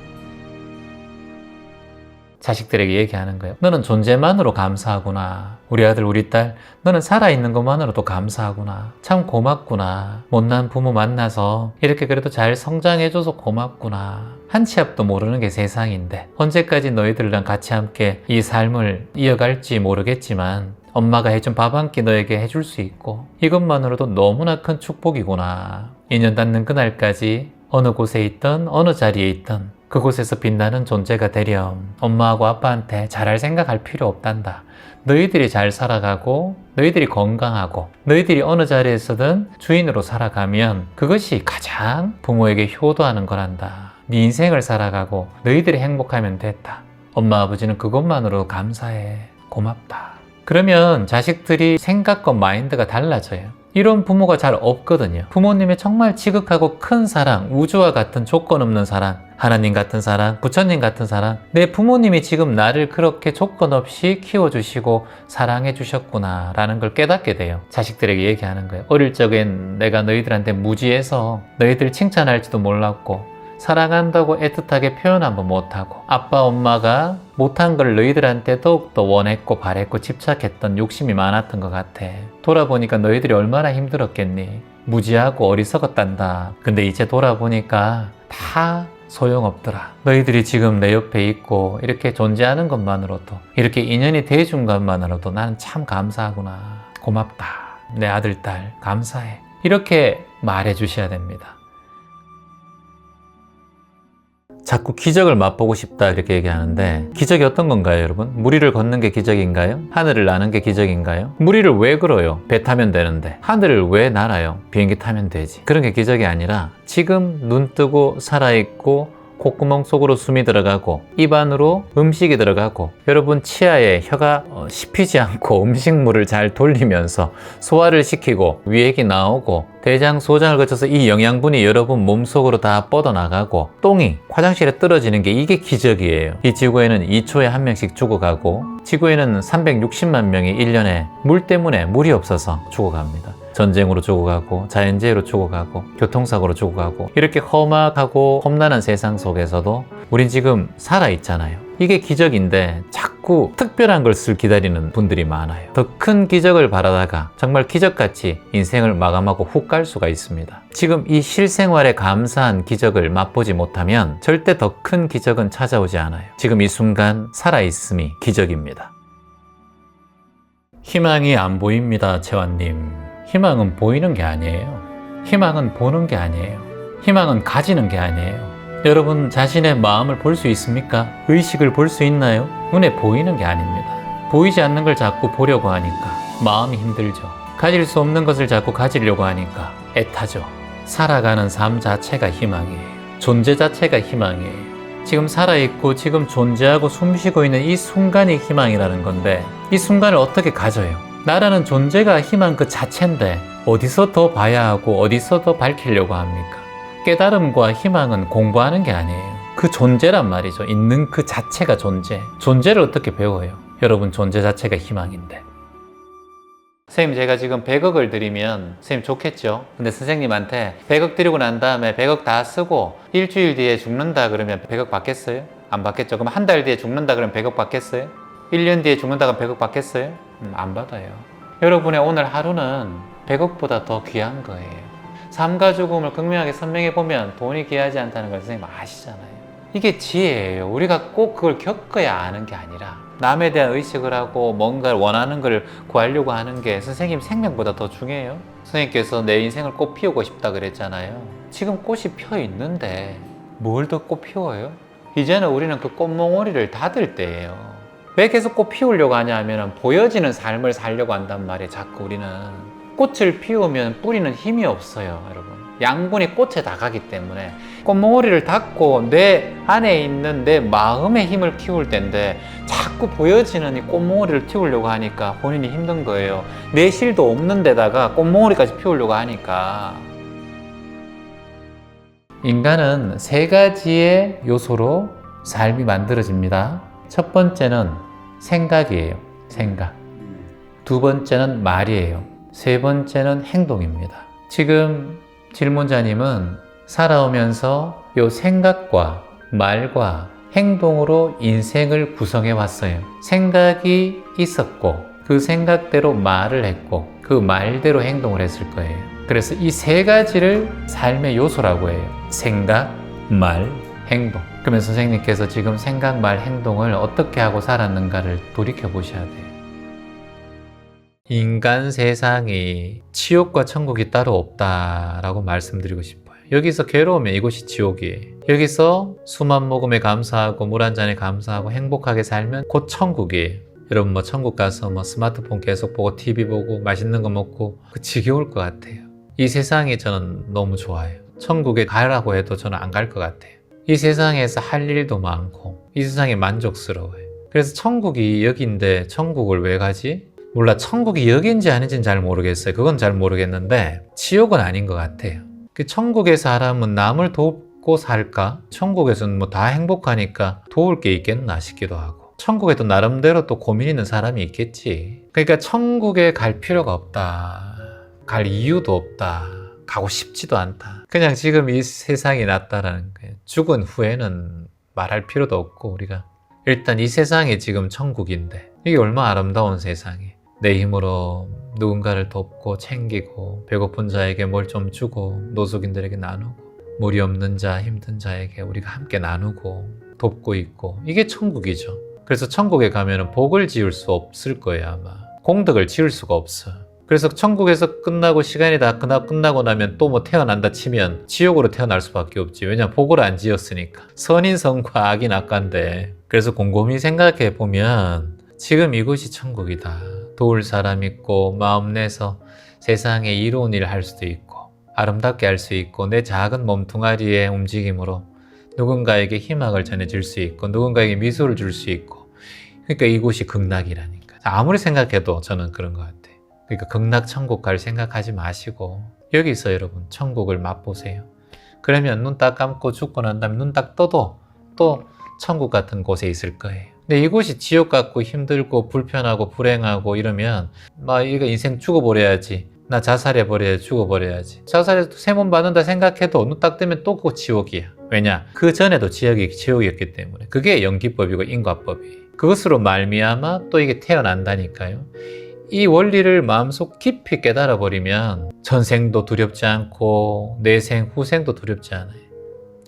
자식들에게 얘기하는 거예요. 너는 존재만으로 감사하구나. 우리 아들, 우리 딸, 너는 살아있는 것만으로도 감사하구나. 참 고맙구나. 못난 부모 만나서 이렇게 그래도 잘 성장해줘서 고맙구나. 한 치 앞도 모르는 게 세상인데 언제까지 너희들이랑 같이 함께 이 삶을 이어갈지 모르겠지만 엄마가 해준 밥 한 끼 너에게 해줄 수 있고 이것만으로도 너무나 큰 축복이구나. 인연 닿는 그날까지 어느 곳에 있든 어느 자리에 있든 그곳에서 빛나는 존재가 되렴. 엄마하고 아빠한테 잘할 생각할 필요 없단다. 너희들이 잘 살아가고 너희들이 건강하고 너희들이 어느 자리에서든 주인으로 살아가면 그것이 가장 부모에게 효도하는 거란다. 네 인생을 살아가고 너희들이 행복하면 됐다. 엄마 아버지는 그것만으로 감사해. 고맙다. 그러면 자식들이 생각과 마인드가 달라져요. 이런 부모가 잘 없거든요. 부모님의 정말 지극하고 큰 사랑, 우주와 같은 조건 없는 사랑, 하나님 같은 사랑, 부처님 같은 사랑, 내 부모님이 지금 나를 그렇게 조건 없이 키워주시고 사랑해 주셨구나 라는 걸 깨닫게 돼요. 자식들에게 얘기하는 거예요. 어릴 적엔 내가 너희들한테 무지해서 너희들 칭찬할지도 몰랐고 사랑한다고 애틋하게 표현 한번 못하고 아빠 엄마가 못한 걸 너희들한테 더욱더 원했고 바랬고 집착했던 욕심이 많았던 것 같아. 돌아보니까 너희들이 얼마나 힘들었겠니. 무지하고 어리석었단다. 근데 이제 돌아보니까 다 소용없더라. 너희들이 지금 내 옆에 있고 이렇게 존재하는 것만으로도 이렇게 인연이 돼준 것만으로도 나는 참 감사하구나. 고맙다. 내 아들, 딸 감사해. 이렇게 말해 주셔야 됩니다. 자꾸 기적을 맛보고 싶다 이렇게 얘기하는데 기적이 어떤 건가요, 여러분? 무리를 걷는 게 기적인가요? 하늘을 나는 게 기적인가요? 무리를 왜 걸어요? 배 타면 되는데. 하늘을 왜 날아요? 비행기 타면 되지. 그런 게 기적이 아니라 지금 눈 뜨고 살아있고 콧구멍 속으로 숨이 들어가고 입 안으로 음식이 들어가고 여러분 치아에 혀가 씹히지 않고 음식물을 잘 돌리면서 소화를 시키고 위액이 나오고 대장, 소장을 거쳐서 이 영양분이 여러분 몸속으로 다 뻗어나가고 똥이 화장실에 떨어지는 게 이게 기적이에요. 이 지구에는 2초에 한 명씩 죽어가고 지구에는 360만 명이 1년에 물 때문에 물이 없어서 죽어갑니다. 전쟁으로 죽어가고 자연재해로 죽어가고 교통사고로 죽어가고 이렇게 험악하고 험난한 세상 속에서도 우린 지금 살아있잖아요. 이게 기적인데 자꾸 특별한 것을 기다리는 분들이 많아요. 더 큰 기적을 바라다가 정말 기적같이 인생을 마감하고 훅 갈 수가 있습니다. 지금 이 실생활에 감사한 기적을 맛보지 못하면 절대 더 큰 기적은 찾아오지 않아요. 지금 이 순간 살아있음이 기적입니다. 희망이 안 보입니다, 채환님. 희망은 보이는 게 아니에요. 희망은 보는 게 아니에요. 희망은 가지는 게 아니에요. 여러분 자신의 마음을 볼 수 있습니까? 의식을 볼 수 있나요? 눈에 보이는 게 아닙니다. 보이지 않는 걸 자꾸 보려고 하니까 마음이 힘들죠. 가질 수 없는 것을 자꾸 가지려고 하니까 애타죠. 살아가는 삶 자체가 희망이에요. 존재 자체가 희망이에요. 지금 살아있고 지금 존재하고 숨쉬고 있는 이 순간이 희망이라는 건데 이 순간을 어떻게 가져요? 나라는 존재가 희망 그 자체인데 어디서 더 봐야 하고 어디서 더 밝히려고 합니까? 깨달음과 희망은 공부하는 게 아니에요. 그 존재란 말이죠. 있는 그 자체가 존재. 존재를 어떻게 배워요? 여러분 존재 자체가 희망인데. 선생님 제가 지금 100억을 드리면 선생님 좋겠죠? 근데 선생님한테 100억 드리고 난 다음에 100억 다 쓰고 일주일 뒤에 죽는다 그러면 100억 받겠어요? 안 받겠죠? 그럼 한 달 뒤에 죽는다 그러면 100억 받겠어요? 1년 뒤에 죽는다 그러면 100억 받겠어요? 안 받아요. 여러분의 오늘 하루는 100억보다 더 귀한 거예요. 삶과 죽음을 극명하게 선명해 보면 돈이 귀하지 않다는 걸 선생님 아시잖아요. 이게 지혜예요. 우리가 꼭 그걸 겪어야 아는 게 아니라 남에 대한 의식을 하고 뭔가 원하는 걸 구하려고 하는 게 선생님 생명보다 더 중요해요. 선생님께서 내 인생을 꽃 피우고 싶다 그랬잖아요. 지금 꽃이 펴 있는데 뭘 더 꽃 피워요? 이제는 우리는 그 꽃몽오리를 닫을 때예요. 왜 계속 꽃 피우려고 하냐 하면 보여지는 삶을 살려고 한단 말이에요. 자꾸 우리는 꽃을 피우면 뿌리는 힘이 없어요, 여러분. 양분이 꽃에 다 가기 때문에 꽃몽오리를 닫고 내 안에 있는 내 마음의 힘을 키울 텐데 자꾸 보여지는 이 꽃몽오리를 키우려고 하니까 본인이 힘든 거예요. 내 실도 없는 데다가 꽃몽오리까지 피우려고 하니까. 인간은 세 가지의 요소로 삶이 만들어집니다. 첫 번째는 생각이에요. 생각. 두 번째는 말이에요. 세 번째는 행동입니다. 지금 질문자님은 살아오면서 요 생각과 말과 행동으로 인생을 구성해 왔어요. 생각이 있었고 그 생각대로 말을 했고 그 말대로 행동을 했을 거예요. 그래서 이 세 가지를 삶의 요소라고 해요. 생각, 말, 행동. 그러면 선생님께서 지금 생각, 말, 행동을 어떻게 하고 살았는가를 돌이켜 보셔야 돼요. 인간 세상이 지옥과 천국이 따로 없다라고 말씀드리고 싶어요. 여기서 괴로우면 이곳이 지옥이에요. 여기서 술 한 모금에 감사하고 물 한 잔에 감사하고 행복하게 살면 곧 천국이에요. 여러분 뭐 천국 가서 뭐 스마트폰 계속 보고 TV 보고 맛있는 거 먹고 지겨울 것 같아요. 이 세상이 저는 너무 좋아요. 천국에 가라고 해도 저는 안 갈 것 같아요. 이 세상에서 할 일도 많고 이 세상이 만족스러워요. 그래서 천국이 여기인데 천국을 왜 가지? 몰라, 천국이 여기인지 아닌지는 잘 모르겠어요. 그건 잘 모르겠는데 지옥은 아닌 것 같아요. 그 천국의 사람은 남을 돕고 살까? 천국에서는 뭐 다 행복하니까 도울 게 있겠나 싶기도 하고 천국에도 나름대로 또 고민 있는 사람이 있겠지. 그러니까 천국에 갈 필요가 없다. 갈 이유도 없다. 가고 싶지도 않다. 그냥 지금 이 세상이 낫다라는 거예요. 죽은 후에는 말할 필요도 없고 우리가 일단 이 세상이 지금 천국인데 이게 얼마나 아름다운 세상이에요. 내 힘으로 누군가를 돕고 챙기고 배고픈 자에게 뭘 좀 주고 노숙인들에게 나누고 물이 없는 자 힘든 자에게 우리가 함께 나누고 돕고 있고 이게 천국이죠. 그래서 천국에 가면 복을 지을 수 없을 거예요. 아마 공덕을 지을 수가 없어. 그래서 천국에서 끝나고 시간이 다 끝나고 나면 또 뭐 태어난다 치면 지옥으로 태어날 수밖에 없지. 왜냐면 복을 안 지었으니까. 선인 선과 악인 악과인데. 그래서 곰곰이 생각해 보면 지금 이곳이 천국이다. 도울 사람 있고 마음 내서 세상에 이로운 일을 할 수도 있고 아름답게 할 수 있고 내 작은 몸뚱아리의 움직임으로 누군가에게 희망을 전해줄 수 있고 누군가에게 미소를 줄 수 있고 그러니까 이곳이 극락이라니까. 아무리 생각해도 저는 그런 것 같아요. 그러니까 극락 천국 갈 생각하지 마시고 여기서 여러분 천국을 맛보세요. 그러면 눈 딱 감고 죽고 난 다음에 눈 딱 떠도 또 천국 같은 곳에 있을 거예요. 근데 이곳이 지옥 같고 힘들고 불편하고 불행하고 이러면 막 이거 인생 죽어버려야지 나 자살해버려야지, 죽어버려야지. 자살해서 세번 받는다 생각해도 눈 딱 뜨면 또 그거 지옥이야. 왜냐? 그 전에도 지옥이었기 때문에. 그게 연기법이고 인과법이에요. 그것으로 말미암아 또 이게 태어난다니까요. 이 원리를 마음속 깊이 깨달아 버리면 전생도 두렵지 않고 내생, 후생도 두렵지 않아요.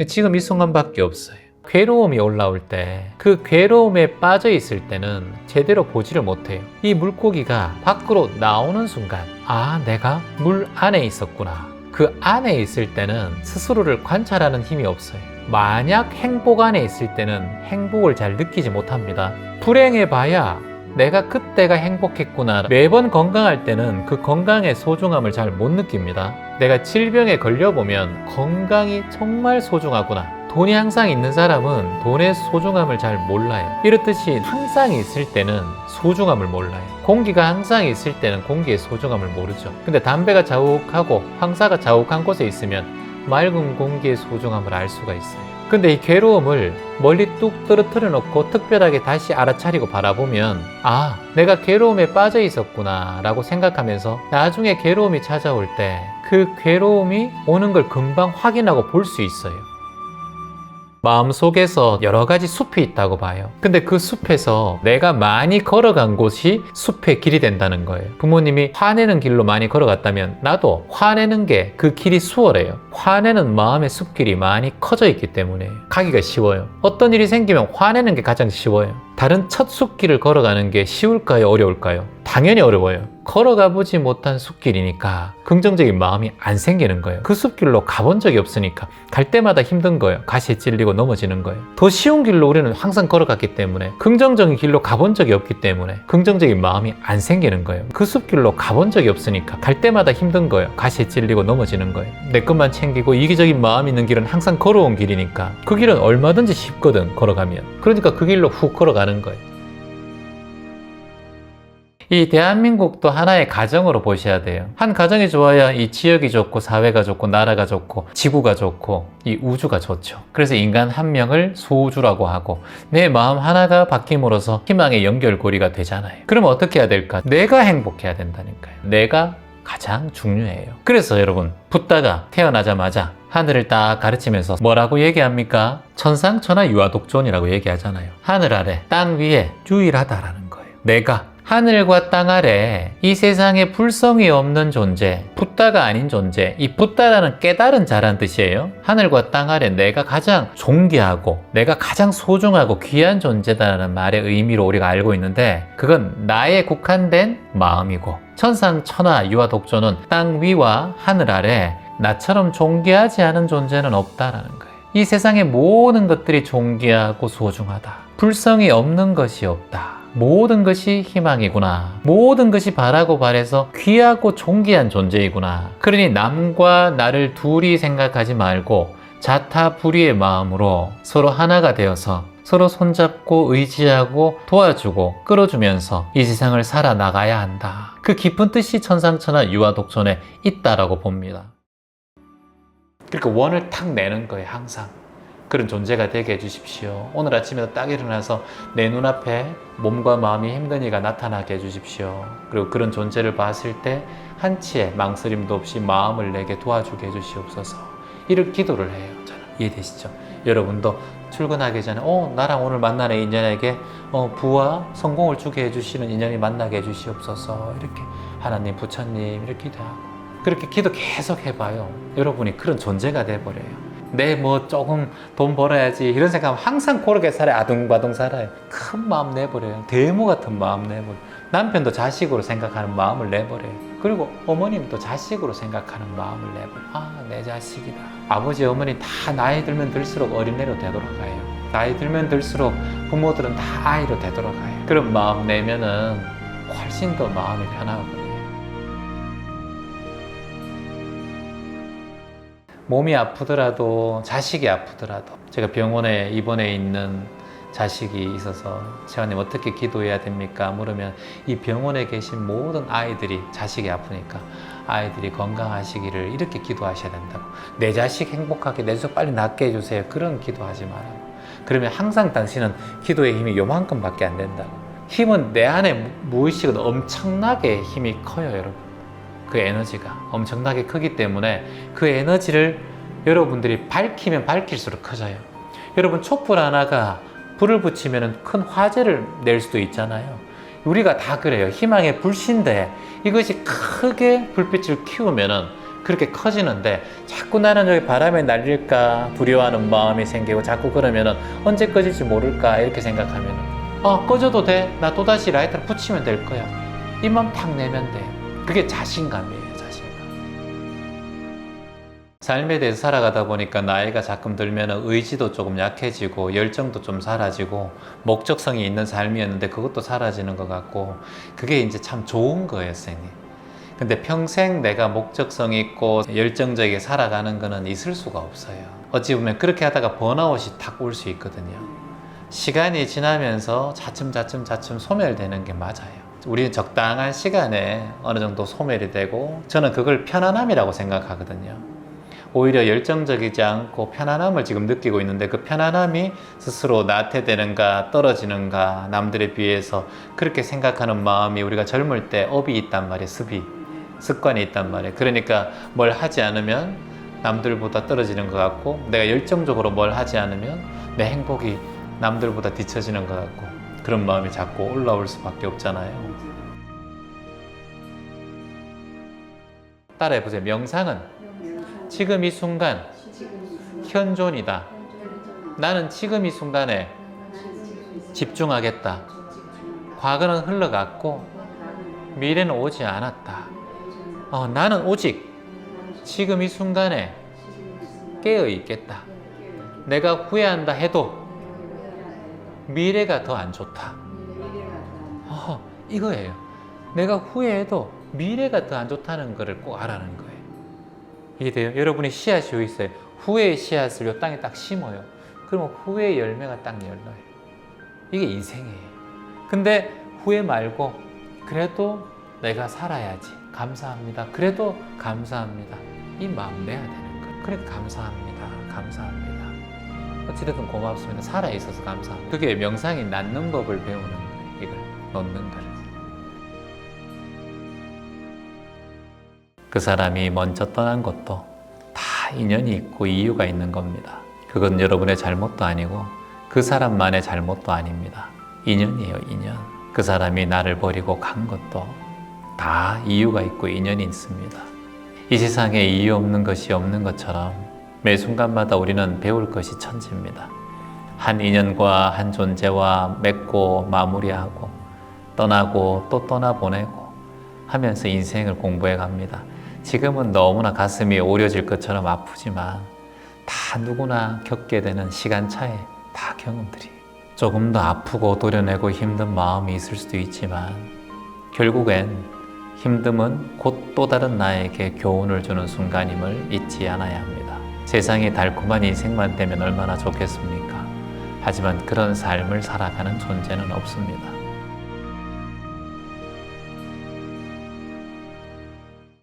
지금 이 순간밖에 없어요. 괴로움이 올라올 때, 그 괴로움에 빠져 있을 때는 제대로 보지를 못해요. 이 물고기가 밖으로 나오는 순간, 아, 내가 물 안에 있었구나. 그 안에 있을 때는 스스로를 관찰하는 힘이 없어요. 만약 행복 안에 있을 때는 행복을 잘 느끼지 못합니다. 불행해봐야 내가 그때가 행복했구나. 매번 건강할 때는 그 건강의 소중함을 잘 못 느낍니다. 내가 질병에 걸려보면 건강이 정말 소중하구나. 돈이 항상 있는 사람은 돈의 소중함을 잘 몰라요. 이렇듯이 항상 있을 때는 소중함을 몰라요. 공기가 항상 있을 때는 공기의 소중함을 모르죠. 근데 담배가 자욱하고 황사가 자욱한 곳에 있으면 맑은 공기의 소중함을 알 수가 있어요. 근데 이 괴로움을 멀리 뚝 떨어뜨려 놓고 특별하게 다시 알아차리고 바라보면, 아, 내가 괴로움에 빠져 있었구나 라고 생각하면서 나중에 괴로움이 찾아올 때 그 괴로움이 오는 걸 금방 확인하고 볼 수 있어요. 마음속에서 여러 가지 숲이 있다고 봐요. 근데 그 숲에서 내가 많이 걸어간 곳이 숲의 길이 된다는 거예요. 부모님이 화내는 길로 많이 걸어갔다면 나도 화내는 게 그 길이 수월해요. 화내는 마음의 숲길이 많이 커져 있기 때문에 가기가 쉬워요. 어떤 일이 생기면 화내는 게 가장 쉬워요. 다른 첫 숲길을 걸어가는 게 쉬울까요? 어려울까요? 당연히 어려워요. 걸어가 보지 못한 숲길이니까 긍정적인 마음이 안 생기는 거예요. 그 숲길로 가본 적이 없으니까 갈 때마다 힘든 거예요. 가시에 찔리고 넘어지는 거예요. 더 쉬운 길로 우리는 항상 걸어갔기 때문에, 긍정적인 길로 가본 적이 없기 때문에 긍정적인 마음이 안 생기는 거예요. 그 숲길로 가본 적이 없으니까 갈 때마다 힘든 거예요. 가시에 찔리고 넘어지는 거예요. 내 것만 챙기고 이기적인 마음 있는 길은 항상 걸어온 길이니까 그 길은 얼마든지 쉽거든, 걸어가면. 그러니까 그 길로 훅 걸어가는 거예요. 이 대한민국도 하나의 가정으로 보셔야 돼요. 한 가정이 좋아야 이 지역이 좋고 사회가 좋고 나라가 좋고 지구가 좋고 이 우주가 좋죠. 그래서 인간 한 명을 소우주라고 하고 내 마음 하나가 바뀜으로써 희망의 연결고리가 되잖아요. 그럼 어떻게 해야 될까? 내가 행복해야 된다니까요. 내가 가장 중요해요. 그래서 여러분, 붓다가 태어나자마자 하늘을 딱 가르치면서 뭐라고 얘기합니까? 천상천하 유아독존이라고 얘기하잖아요. 하늘 아래 땅 위에 유일하다라는 거예요. 내가 하늘과 땅 아래 이 세상에 불성이 없는 존재, 붓다가 아닌 존재. 이 붓다라는 깨달은 자란 뜻이에요. 하늘과 땅 아래 내가 가장 존귀하고 내가 가장 소중하고 귀한 존재다라는 말의 의미로 우리가 알고 있는데, 그건 나에 국한된 마음이고, 천상천하 유아독존은 땅 위와 하늘 아래 나처럼 존귀하지 않은 존재는 없다라는 거예요. 이 세상의 모든 것들이 존귀하고 소중하다. 불성이 없는 것이 없다. 모든 것이 희망이구나. 모든 것이 바라고 바래서 귀하고 존귀한 존재이구나. 그러니 남과 나를 둘이 생각하지 말고 자타불이의 마음으로 서로 하나가 되어서 서로 손잡고 의지하고 도와주고 끌어주면서 이 세상을 살아나가야 한다. 그 깊은 뜻이 천상천하 유아독존에 있다라고 봅니다. 그러니까 원을 탁 내는 거예요. 항상 그런 존재가 되게 해주십시오. 오늘 아침에 딱 일어나서 내 눈앞에 몸과 마음이 힘든 이가 나타나게 해주십시오. 그리고 그런 존재를 봤을 때 한치의 망설임도 없이 마음을 내게 도와주게 해주시옵소서. 이를 기도를 해요. 저는. 이해되시죠? 여러분도 출근하기 전에 나랑 오늘 만나는 인연에게 부와 성공을 주게 해주시는 인연이 만나게 해주시옵소서. 이렇게 하나님, 부처님 이렇게 기도하고, 그렇게 기도 계속 해봐요. 여러분이 그런 존재가 돼버려요. 내 조금 돈 벌어야지 이런 생각하면 항상 고르게 살아요. 아둥바둥 살아요. 큰 마음 내버려요. 대모 같은 마음 내버려요. 남편도 자식으로 생각하는 마음을 내버려요. 그리고 어머님도 자식으로 생각하는 마음을 내버려요. 아, 내 자식이다. 아버지, 어머니 다 나이 들면 들수록 어린애로 되돌아가요. 나이 들면 들수록 부모들은 다 아이로 되돌아가요. 그런 마음 내면은 훨씬 더 마음이 편하고, 몸이 아프더라도 자식이 아프더라도, 제가 병원에 입원해 있는 자식이 있어서 재환님 어떻게 기도해야 됩니까? 물으면 이 병원에 계신 모든 아이들이 자식이 아프니까 아이들이 건강하시기를 이렇게 기도하셔야 된다고. 내 자식 행복하게, 내 자식 빨리 낫게 해주세요. 그런 기도하지 말아요. 그러면 항상 당신은 기도의 힘이 요만큼밖에 안 된다고. 힘은 내 안에 무의식은 엄청나게 힘이 커요, 여러분. 그 에너지가 엄청나게 크기 때문에 그 에너지를 여러분들이 밝히면 밝힐수록 커져요. 여러분 촛불 하나가 불을 붙이면 큰 화재를 낼 수도 있잖아요. 우리가 다 그래요. 희망의 불씨인데 이것이 크게 불빛을 키우면은 그렇게 커지는데 자꾸 나는 저기 바람에 날릴까 두려워하는 마음이 생기고 자꾸 그러면은 언제 꺼질지 모를까 이렇게 생각하면은 꺼져도 돼. 나 또다시 라이터를 붙이면 될 거야. 입만 탁 내면 돼. 그게 자신감이에요. 자신감. 삶에 대해서 살아가다 보니까 나이가 자꾸 들면 의지도 조금 약해지고 열정도 좀 사라지고 목적성이 있는 삶이었는데 그것도 사라지는 것 같고 그게 이제 참 좋은 거예요, 선생님. 근데 평생 내가 목적성 있고 열정적이게 살아가는 거는 있을 수가 없어요. 어찌 보면 그렇게 하다가 번아웃이 탁 올 수 있거든요. 시간이 지나면서 차츰 소멸되는 게 맞아요. 우리는 적당한 시간에 어느 정도 소멸이 되고 저는 그걸 편안함이라고 생각하거든요. 오히려 열정적이지 않고 편안함을 지금 느끼고 있는데 그 편안함이 스스로 나태되는가 떨어지는가 남들에 비해서 그렇게 생각하는 마음이 우리가 젊을 때 업이 있단 말이에요. 습관이 있단 말이에요. 그러니까 뭘 하지 않으면 남들보다 떨어지는 것 같고 내가 열정적으로 뭘 하지 않으면 내 행복이 남들보다 뒤처지는 것 같고 그런 마음이 자꾸 올라올 수밖에 없잖아요. 따라해보세요. 명상은 지금 이 순간 현존이다. 나는 지금 이 순간에 집중하겠다. 과거는 흘러갔고 미래는 오지 않았다. 나는 오직 지금 이 순간에 깨어 있겠다. 내가 후회한다 해도 미래가 더 안 좋다. 이거예요. 내가 후회해도 미래가 더 안 좋다는 것을 꼭 알아는 거예요. 이해돼요? 여러분이 씨앗이 여기 있어요. 후회의 씨앗을 이 땅에 딱 심어요. 그러면 후회의 열매가 딱 열려요. 이게 인생이에요. 근데 후회 말고 그래도 내가 살아야지. 감사합니다. 그래도 감사합니다. 이 마음 내야 되는 거예요. 그래 감사합니다. 어찌됐든 고맙습니다. 살아있어서 감사합니다. 그게 명상이 낳는 법을 배우는 거예요. 이걸 놓는 거를. 그 사람이 먼저 떠난 것도 다 인연이 있고 이유가 있는 겁니다. 그건 여러분의 잘못도 아니고 그 사람만의 잘못도 아닙니다. 인연이에요, 인연. 그 사람이 나를 버리고 간 것도 다 이유가 있고 인연이 있습니다. 이 세상에 이유 없는 것이 없는 것처럼 매 순간마다 우리는 배울 것이 천지입니다. 한 인연과 한 존재와 맺고 마무리하고 떠나고 또 떠나보내고 하면서 인생을 공부해 갑니다. 지금은 너무나 가슴이 오려질 것처럼 아프지만 다 누구나 겪게 되는 시간차에 다 경험들이 조금 더 아프고 도려내고 힘든 마음이 있을 수도 있지만 결국엔 힘듦은 곧 또 다른 나에게 교훈을 주는 순간임을 잊지 않아야 합니다. 세상이 달콤한 인생만 되면 얼마나 좋겠습니까? 하지만 그런 삶을 살아가는 존재는 없습니다.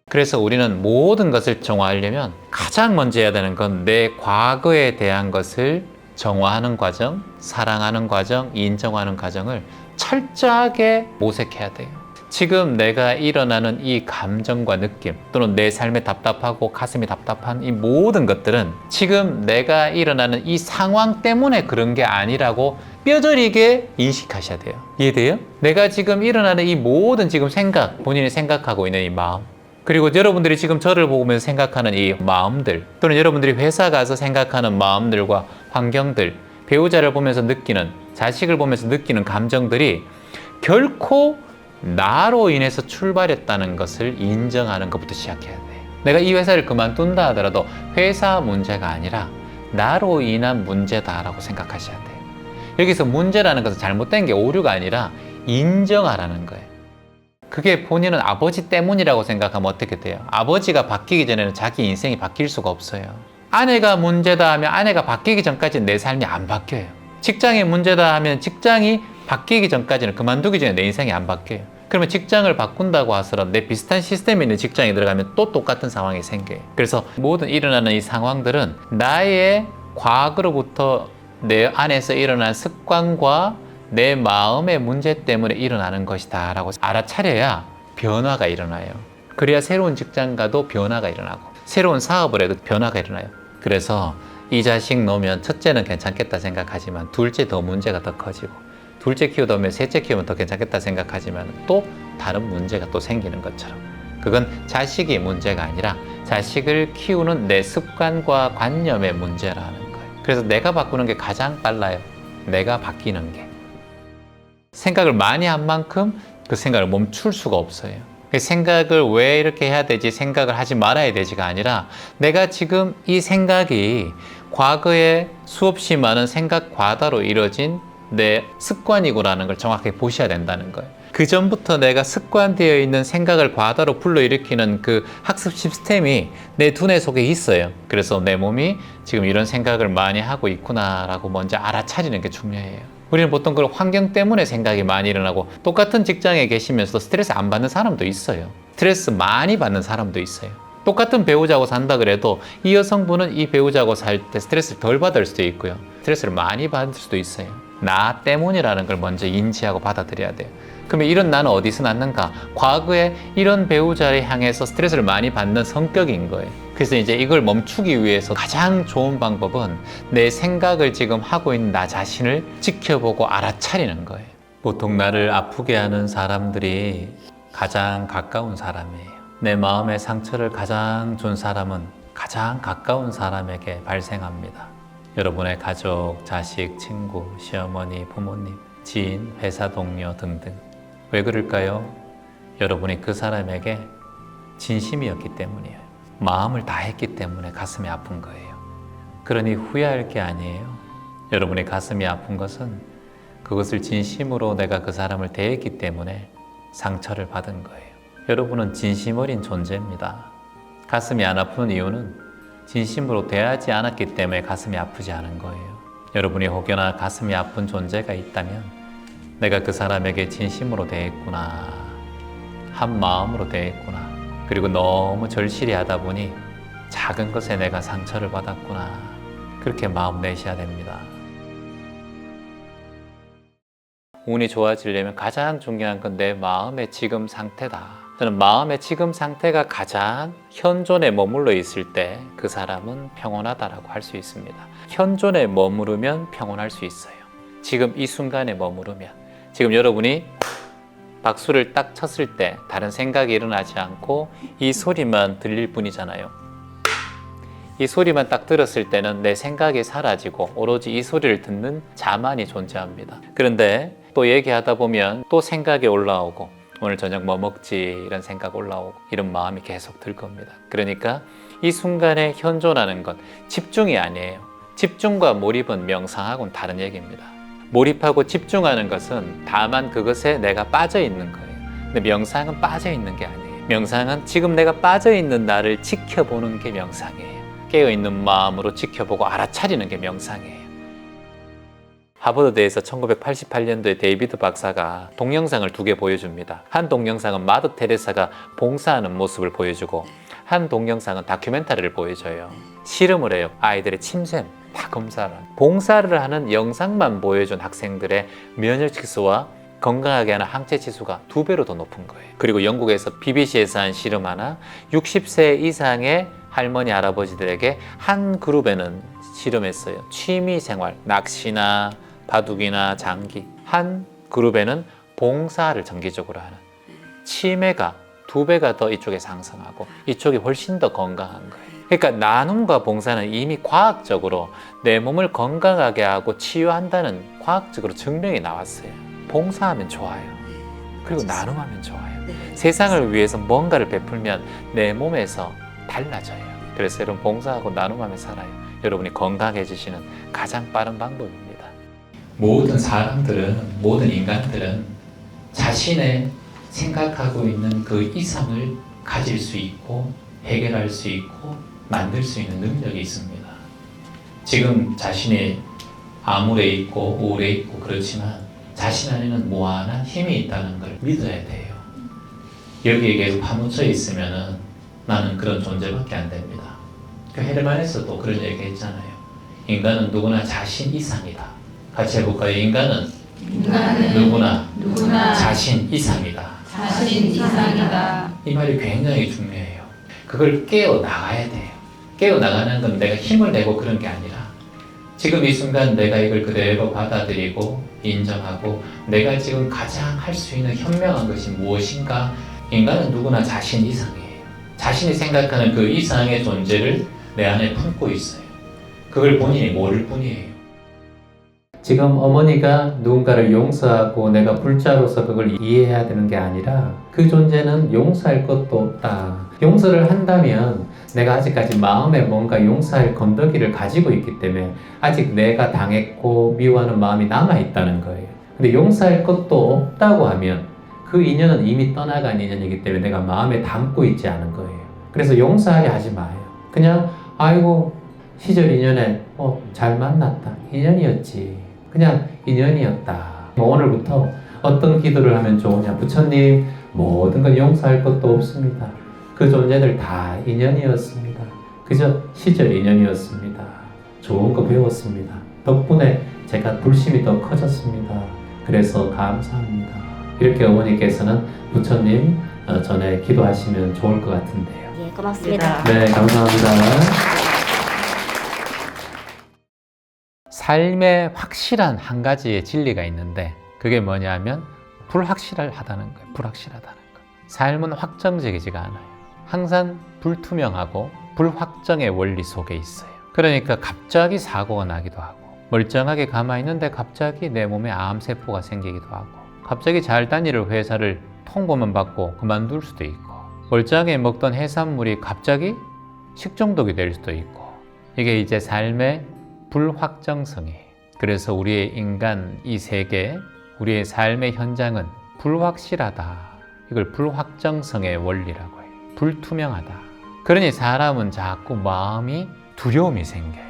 그래서 우리는 모든 것을 정화하려면 가장 먼저 해야 되는 건 내 과거에 대한 것을 정화하는 과정, 사랑하는 과정, 인정하는 과정을 철저하게 모색해야 돼요. 지금 내가 일어나는 이 감정과 느낌 또는 내 삶에 답답하고 가슴이 답답한 이 모든 것들은 지금 내가 일어나는 이 상황 때문에 그런 게 아니라고 뼈저리게 인식하셔야 돼요. 이해돼요? 내가 지금 일어나는 이 모든 지금 생각, 본인이 생각하고 있는 이 마음, 그리고 여러분들이 지금 저를 보면서 생각하는 이 마음들, 또는 여러분들이 회사 가서 생각하는 마음들과 환경들, 배우자를 보면서 느끼는, 자식을 보면서 느끼는 감정들이 결코 나로 인해서 출발했다는 것을 인정하는 것부터 시작해야 돼. 내가 이 회사를 그만둔다 하더라도 회사 문제가 아니라 나로 인한 문제다라고 생각하셔야 돼요. 여기서 문제라는 것은 잘못된 게 오류가 아니라 인정하라는 거예요. 그게 본인은 아버지 때문이라고 생각하면 어떻게 돼요? 아버지가 바뀌기 전에는 자기 인생이 바뀔 수가 없어요. 아내가 문제다 하면 아내가 바뀌기 전까지는 내 삶이 안 바뀌어요. 직장이 문제다 하면 직장이 바뀌기 전까지는, 그만두기 전에 내 인생이 안 바뀌어요. 그러면 직장을 바꾼다고 하더라도 내 비슷한 시스템에 있는 직장에 들어가면 또 똑같은 상황이 생겨요. 그래서 모든 일어나는 이 상황들은 나의 과거로부터 내 안에서 일어난 습관과 내 마음의 문제 때문에 일어나는 것이다 라고 알아차려야 변화가 일어나요. 그래야 새로운 직장 가도 변화가 일어나고 새로운 사업을 해도 변화가 일어나요. 그래서 이 자식 놓으면 첫째는 괜찮겠다 생각하지만 둘째 더 문제가 더 커지고 둘째 키우다 보면 셋째 키우면 더 괜찮겠다 생각하지만 또 다른 문제가 또 생기는 것처럼 그건 자식이 문제가 아니라 자식을 키우는 내 습관과 관념의 문제라는 거예요. 그래서 내가 바꾸는 게 가장 빨라요. 내가 바뀌는 게. 생각을 많이 한 만큼 그 생각을 멈출 수가 없어요. 생각을 왜 이렇게 해야 되지, 생각을 하지 말아야 되지가 아니라 내가 지금 이 생각이 과거에 수없이 많은 생각 과다로 이뤄진 내 습관이고라는 걸 정확하게 보셔야 된다는 거예요. 그 전부터 내가 습관되어 있는 생각을 과다로 불러일으키는 그 학습 시스템이 내 두뇌 속에 있어요. 그래서 내 몸이 지금 이런 생각을 많이 하고 있구나라고 먼저 알아차리는 게 중요해요. 우리는 보통 그런 환경 때문에 생각이 많이 일어나고 똑같은 직장에 계시면서도 스트레스 안 받는 사람도 있어요. 스트레스 많이 받는 사람도 있어요. 똑같은 배우자하고 산다 그래도 이 여성분은 이 배우자하고 살 때 스트레스를 덜 받을 수도 있고요. 스트레스를 많이 받을 수도 있어요. 나 때문이라는 걸 먼저 인지하고 받아들여야 돼요. 그러면 이런 나는 어디서 났는가? 과거에 이런 배우자를 향해서 스트레스를 많이 받는 성격인 거예요. 그래서 이제 이걸 멈추기 위해서 가장 좋은 방법은 내 생각을 지금 하고 있는 나 자신을 지켜보고 알아차리는 거예요. 보통 나를 아프게 하는 사람들이 가장 가까운 사람이에요. 내 마음의 상처를 가장 준 사람은 가장 가까운 사람에게 발생합니다. 여러분의 가족, 자식, 친구, 시어머니, 부모님, 지인, 회사 동료 등등. 왜 그럴까요? 여러분이 그 사람에게 진심이었기 때문이에요. 마음을 다했기 때문에 가슴이 아픈 거예요. 그러니 후회할 게 아니에요. 여러분의 가슴이 아픈 것은 그것을 진심으로 내가 그 사람을 대했기 때문에 상처를 받은 거예요. 여러분은 진심 어린 존재입니다. 가슴이 안 아픈 이유는 진심으로 대하지 않았기 때문에 가슴이 아프지 않은 거예요. 여러분이 혹여나 가슴이 아픈 존재가 있다면 내가 그 사람에게 진심으로 대했구나, 한 마음으로 대했구나, 그리고 너무 절실히 하다 보니 작은 것에 내가 상처를 받았구나, 그렇게 마음 내셔야 됩니다. 운이 좋아지려면 가장 중요한 건 내 마음의 지금 상태다. 저는 마음의 지금 상태가 가장 현존에 머물러 있을 때 그 사람은 평온하다라고 할 수 있습니다. 현존에 머무르면 평온할 수 있어요. 지금 이 순간에 머무르면, 지금 여러분이 박수를 딱 쳤을 때 다른 생각이 일어나지 않고 이 소리만 들릴 뿐이잖아요. 이 소리만 딱 들었을 때는 내 생각이 사라지고 오로지 이 소리를 듣는 자만이 존재합니다. 그런데 또 얘기하다 보면 또 생각이 올라오고 오늘 저녁 뭐 먹지 이런 생각 올라오고 이런 마음이 계속 들 겁니다. 그러니까 이 순간에 현존하는 건 집중이 아니에요. 집중과 몰입은 명상하고는 다른 얘기입니다. 몰입하고 집중하는 것은 다만 그것에 내가 빠져 있는 거예요. 근데 명상은 빠져 있는 게 아니에요. 명상은 지금 내가 빠져 있는 나를 지켜보는 게 명상이에요. 깨어있는 마음으로 지켜보고 알아차리는 게 명상이에요. 하버드대에서 1988년도에 데이비드 박사가 동영상을 2개 보여줍니다. 한 동영상은 마더 테레사가 봉사하는 모습을 보여주고 한 동영상은 다큐멘터리를 보여줘요. 실험을 해요. 아이들의 침샘 다 검사를. 봉사를 하는 영상만 보여준 학생들의 면역지수와 건강하게 하는 항체 지수가 2배로 더 높은 거예요. 그리고 영국에서 BBC에서 한 실험 하나, 60세 이상의 할머니 할아버지들에게 한 그룹에는 실험했어요. 취미생활, 낚시나 바둑이나 장기. 한 그룹에는 봉사를 정기적으로 하는. 치매가 2배가 더 이쪽에 상승하고 이쪽이 훨씬 더 건강한 거예요. 그러니까 나눔과 봉사는 이미 과학적으로 내 몸을 건강하게 하고 치유한다는 과학적으로 증명이 나왔어요. 봉사하면 좋아요. 그리고 나눔하면 좋아요. 세상을 위해서 뭔가를 베풀면 내 몸에서 달라져요. 그래서 여러분 봉사하고 나눔하며 살아요. 여러분이 건강해지시는 가장 빠른 방법입니다. 모든 사람들은, 모든 인간들은 자신의 생각하고 있는 그 이상을 가질 수 있고 해결할 수 있고 만들 수 있는 능력이 있습니다. 지금 자신이 암울해 있고 우울해 있고 그렇지만 자신 안에는 무한한 힘이 있다는 걸 믿어야 돼요. 여기에 계속 파묻혀 있으면은 나는 그런 존재밖에 안 됩니다. 그 헤르만에서도 그런 얘기 했잖아요. 인간은 누구나 자신 이상이다. 같이 해볼까요? 인간은 누구나 자신 이상이다. 자신 이상이다. 이 말이 굉장히 중요해요. 그걸 깨어나가야 돼요. 깨어나가는 건 내가 힘을 내고 그런 게 아니라 지금 이 순간 내가 이걸 그대로 받아들이고 인정하고 내가 지금 가장 할 수 있는 현명한 것이 무엇인가. 인간은 누구나 자신 이상이에요. 자신이 생각하는 그 이상의 존재를 내 안에 품고 있어요. 그걸 본인이 모를 뿐이에요. 지금 어머니가 누군가를 용서하고 내가 불자로서 그걸 이해해야 되는 게 아니라 그 존재는 용서할 것도 없다. 용서를 한다면 내가 아직까지 마음에 뭔가 용서할 건더기를 가지고 있기 때문에 아직 내가 당했고 미워하는 마음이 남아있다는 거예요. 근데 용서할 것도 없다고 하면 그 인연은 이미 떠나간 인연이기 때문에 내가 마음에 담고 있지 않은 거예요. 그래서 용서하려 하지 마요. 그냥 아이고 시절 인연에 잘 만났다. 인연이었지. 그냥 인연이었다. 오늘부터 어떤 기도를 하면 좋으냐. 부처님 모든 건 용서할 것도 없습니다. 그 존재들 다 인연이었습니다. 그저 시절 인연이었습니다. 좋은 거 배웠습니다. 덕분에 제가 불심이 더 커졌습니다. 그래서 감사합니다. 이렇게 어머니께서는 부처님 전에 기도하시면 좋을 것 같은데요. 예, 고맙습니다. 네, 감사합니다. 삶에 확실한 한 가지의 진리가 있는데 그게 뭐냐면 불확실하다는 거예요. 불확실하다는 거. 삶은 확정적이지가 않아요. 항상 불투명하고 불확정의 원리 속에 있어요. 그러니까 갑자기 사고가 나기도 하고 멀쩡하게 가만히 있는데 갑자기 내 몸에 암세포가 생기기도 하고 갑자기 잘 다니는 회사를 통보만 받고 그만둘 수도 있고 멀쩡하게 먹던 해산물이 갑자기 식중독이 될 수도 있고 이게 이제 삶의 불확정성이에요. 그래서 우리의 인간 이 세계, 우리의 삶의 현장은 불확실하다. 이걸 불확정성의 원리라고 해요. 불투명하다. 그러니 사람은 자꾸 마음이 두려움이 생겨요.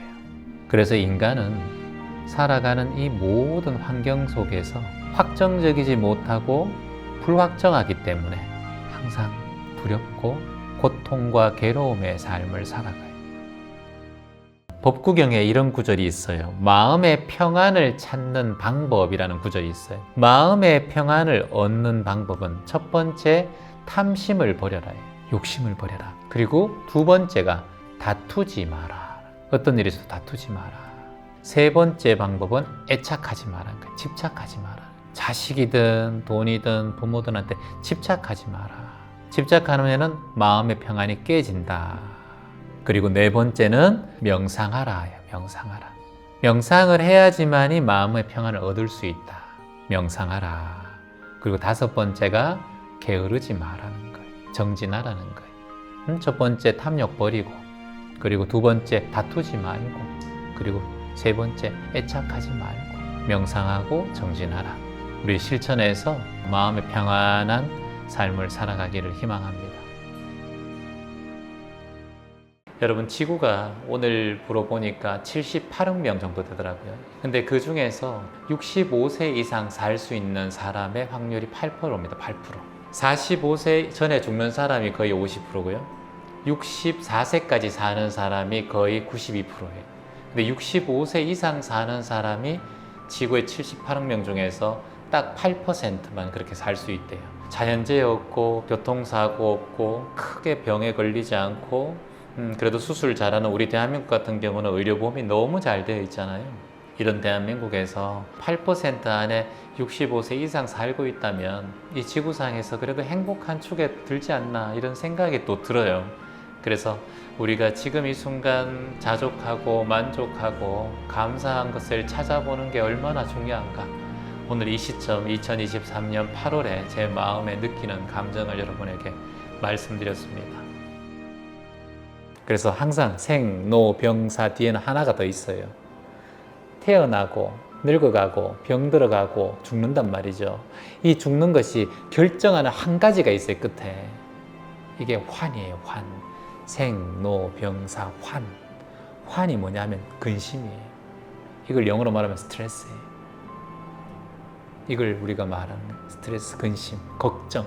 그래서 인간은 살아가는 이 모든 환경 속에서 확정적이지 못하고 불확정하기 때문에 항상 두렵고 고통과 괴로움의 삶을 살아가요. 법구경에 이런 구절이 있어요. 마음의 평안을 찾는 방법이라는 구절이 있어요. 마음의 평안을 얻는 방법은 첫 번째 탐심을 버려라. 욕심을 버려라. 그리고 두 번째가 다투지 마라. 어떤 일이 있어도 다투지 마라. 세 번째 방법은 애착하지 마라. 그러니까 집착하지 마라. 자식이든 돈이든 부모들한테 집착하지 마라. 집착하면은 마음의 평안이 깨진다. 그리고 네 번째는 명상하라. 명상하라. 명상을 해야지만이 마음의 평안을 얻을 수 있다. 명상하라. 그리고 다섯 번째가 게으르지 마라는 거예요. 정진하라는 거예요. 첫 번째 탐욕 버리고, 그리고 두 번째 다투지 말고, 그리고 세 번째 애착하지 말고 명상하고 정진하라. 우리 실천해서 마음의 평안한 삶을 살아가기를 희망합니다. 여러분, 지구가 오늘 물어보니까 78억 명 정도 되더라고요. 근데 그 중에서 65세 이상 살 수 있는 사람의 확률이 8%입니다. 8%. 45세 전에 죽는 사람이 거의 50%고요. 64세까지 사는 사람이 거의 92%예요. 근데 65세 이상 사는 사람이 지구의 78억 명 중에서 딱 8%만 그렇게 살 수 있대요. 자연재해 없고 교통사고 없고 크게 병에 걸리지 않고 그래도 수술 잘하는 우리 대한민국 같은 경우는 의료보험이 너무 잘 되어 있잖아요. 이런 대한민국에서 8% 안에 65세 이상 살고 있다면 이 지구상에서 그래도 행복한 축에 들지 않나 이런 생각이 또 들어요. 그래서 우리가 지금 이 순간 자족하고 만족하고 감사한 것을 찾아보는 게 얼마나 중요한가. 오늘 이 시점 2023년 8월에 제 마음에 느끼는 감정을 여러분에게 말씀드렸습니다. 그래서 항상 생, 노, 병, 사 뒤에는 하나가 더 있어요. 태어나고 늙어가고 병 들어가고 죽는단 말이죠. 이 죽는 것이 결정하는 한 가지가 있어요. 끝에. 이게 환이에요. 환. 생, 노, 병, 사, 환. 환이 뭐냐면 근심이에요. 이걸 영어로 말하면 스트레스예요. 이걸 우리가 말하는 스트레스, 근심, 걱정.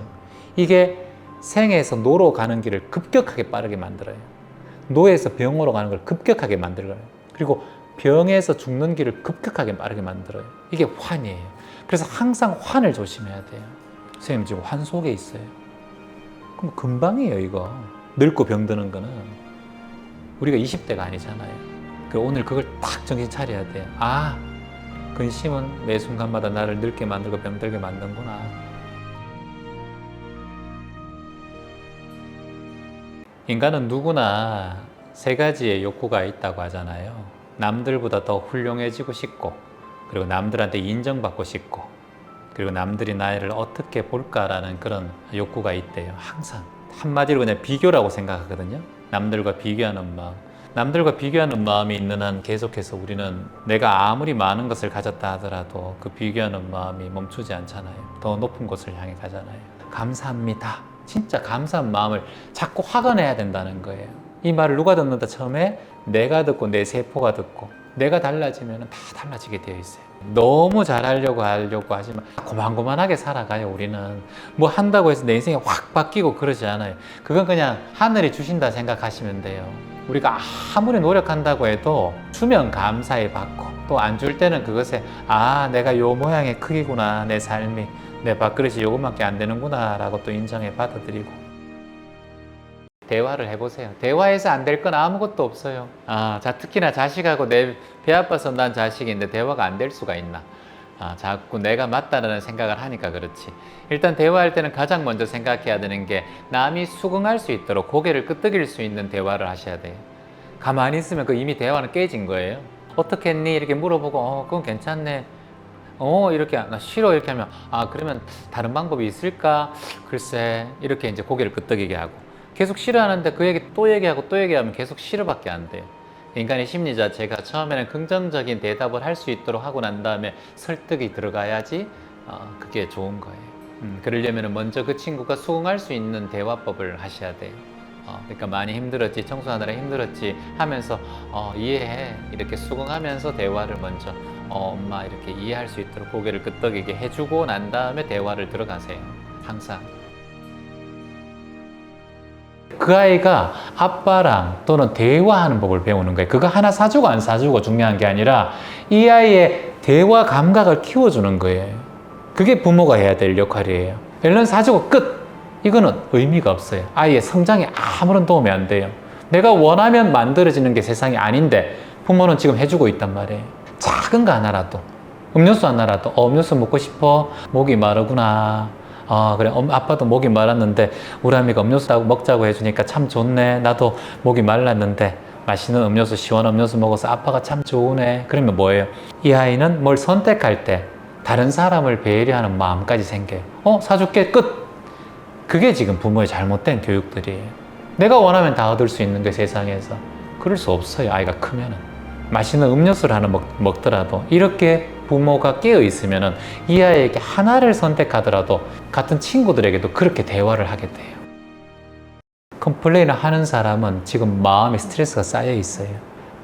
이게 생에서 노로 가는 길을 급격하게 빠르게 만들어요. 노에서 병으로 가는 걸 급격하게 만들어요. 그리고 병에서 죽는 길을 급격하게 빠르게 만들어요. 이게 환이에요. 그래서 항상 환을 조심해야 돼요. 선생님 지금 환 속에 있어요. 그럼 금방이에요, 이거. 늙고 병드는 거는. 우리가 20대가 아니잖아요. 오늘 그걸 딱 정신 차려야 돼요. 아, 근심은 매 순간마다 나를 늙게 만들고 병들게 만드는구나. 인간은 누구나 세 가지의 욕구가 있다고 하잖아요. 남들보다 더 훌륭해지고 싶고, 그리고 남들한테 인정받고 싶고, 그리고 남들이 나를 어떻게 볼까라는 그런 욕구가 있대요. 항상. 한마디로 그냥 비교라고 생각하거든요. 남들과 비교하는 마음. 남들과 비교하는 마음이 있는 한 계속해서 우리는 내가 아무리 많은 것을 가졌다 하더라도 그 비교하는 마음이 멈추지 않잖아요. 더 높은 곳을 향해 가잖아요. 감사합니다. 진짜 감사한 마음을 자꾸 확언해야 된다는 거예요. 이 말을 누가 듣는다? 처음에 내가 듣고 내 세포가 듣고 내가 달라지면 다 달라지게 되어 있어요. 너무 잘하려고 하지만 고만고만하게 살아가요. 우리는 뭐 한다고 해서 내 인생이 확 바뀌고 그러지 않아요. 그건 그냥 하늘이 주신다 생각하시면 돼요. 우리가 아무리 노력한다고 해도 주면 감사히 받고 또 안 줄 때는 그것에 아, 내가 요 모양의 크기구나, 내 삶이 내 밥그릇이 요것밖에 안 되는구나 라고 또 인정해 받아들이고. 대화를 해보세요. 대화해서 안 될 건 아무것도 없어요. 자, 특히나 자식하고 내 배 아파서 난 자식인데 대화가 안 될 수가 있나. 자꾸 내가 맞다라는 생각을 하니까 그렇지. 일단 대화할 때는 가장 먼저 생각해야 되는 게 남이 수긍할 수 있도록 고개를 끄덕일 수 있는 대화를 하셔야 돼요. 가만히 있으면 그 이미 대화는 깨진 거예요. 어떻게 했니? 이렇게 물어보고 그건 괜찮네. 이렇게 나 싫어 이렇게 하면 그러면 다른 방법이 있을까? 글쎄 이렇게 이제 고개를 끄덕이게 하고 계속 싫어하는데 그 얘기 또 얘기하고 또 얘기하면 계속 싫어밖에 안 돼요. 인간의 심리 자체가 처음에는 긍정적인 대답을 할 수 있도록 하고 난 다음에 설득이 들어가야지 그게 좋은 거예요. 그러려면 먼저 그 친구가 수긍할 수 있는 대화법을 하셔야 돼요. 그러니까 많이 힘들었지, 청소하느라 힘들었지 하면서 이해해 이렇게 수긍하면서 대화를 먼저 엄마 이렇게 이해할 수 있도록 고개를 끄덕이게 해주고 난 다음에 대화를 들어가세요. 항상. 그 아이가 아빠랑 또는 대화하는 법을 배우는 거예요. 그거 하나 사주고 안 사주고 중요한 게 아니라 이 아이의 대화 감각을 키워주는 거예요. 그게 부모가 해야 될 역할이에요. 앨런 사주고 끝! 이거는 의미가 없어요. 아이의 성장에 아무런 도움이 안 돼요. 내가 원하면 만들어지는 게 세상이 아닌데 부모는 지금 해주고 있단 말이에요. 작은 거 하나라도, 음료수 하나라도 음료수 먹고 싶어? 목이 마르구나. 그래 아빠도 목이 말랐는데 우리 아미가 음료수 먹자고 해주니까 참 좋네. 나도 목이 말랐는데 맛있는 음료수, 시원한 음료수 먹어서 아빠가 참 좋으네. 그러면 뭐예요? 이 아이는 뭘 선택할 때 다른 사람을 배려하는 마음까지 생겨요. 사줄게 끝! 그게 지금 부모의 잘못된 교육들이에요. 내가 원하면 다 얻을 수 있는 게 세상에서 그럴 수 없어요. 아이가 크면은 맛있는 음료수를 하나 먹더라도 이렇게 부모가 깨어 있으면은 이 아이에게 하나를 선택하더라도 같은 친구들에게도 그렇게 대화를 하게 돼요. 컴플레인을 하는 사람은 지금 마음에 스트레스가 쌓여 있어요.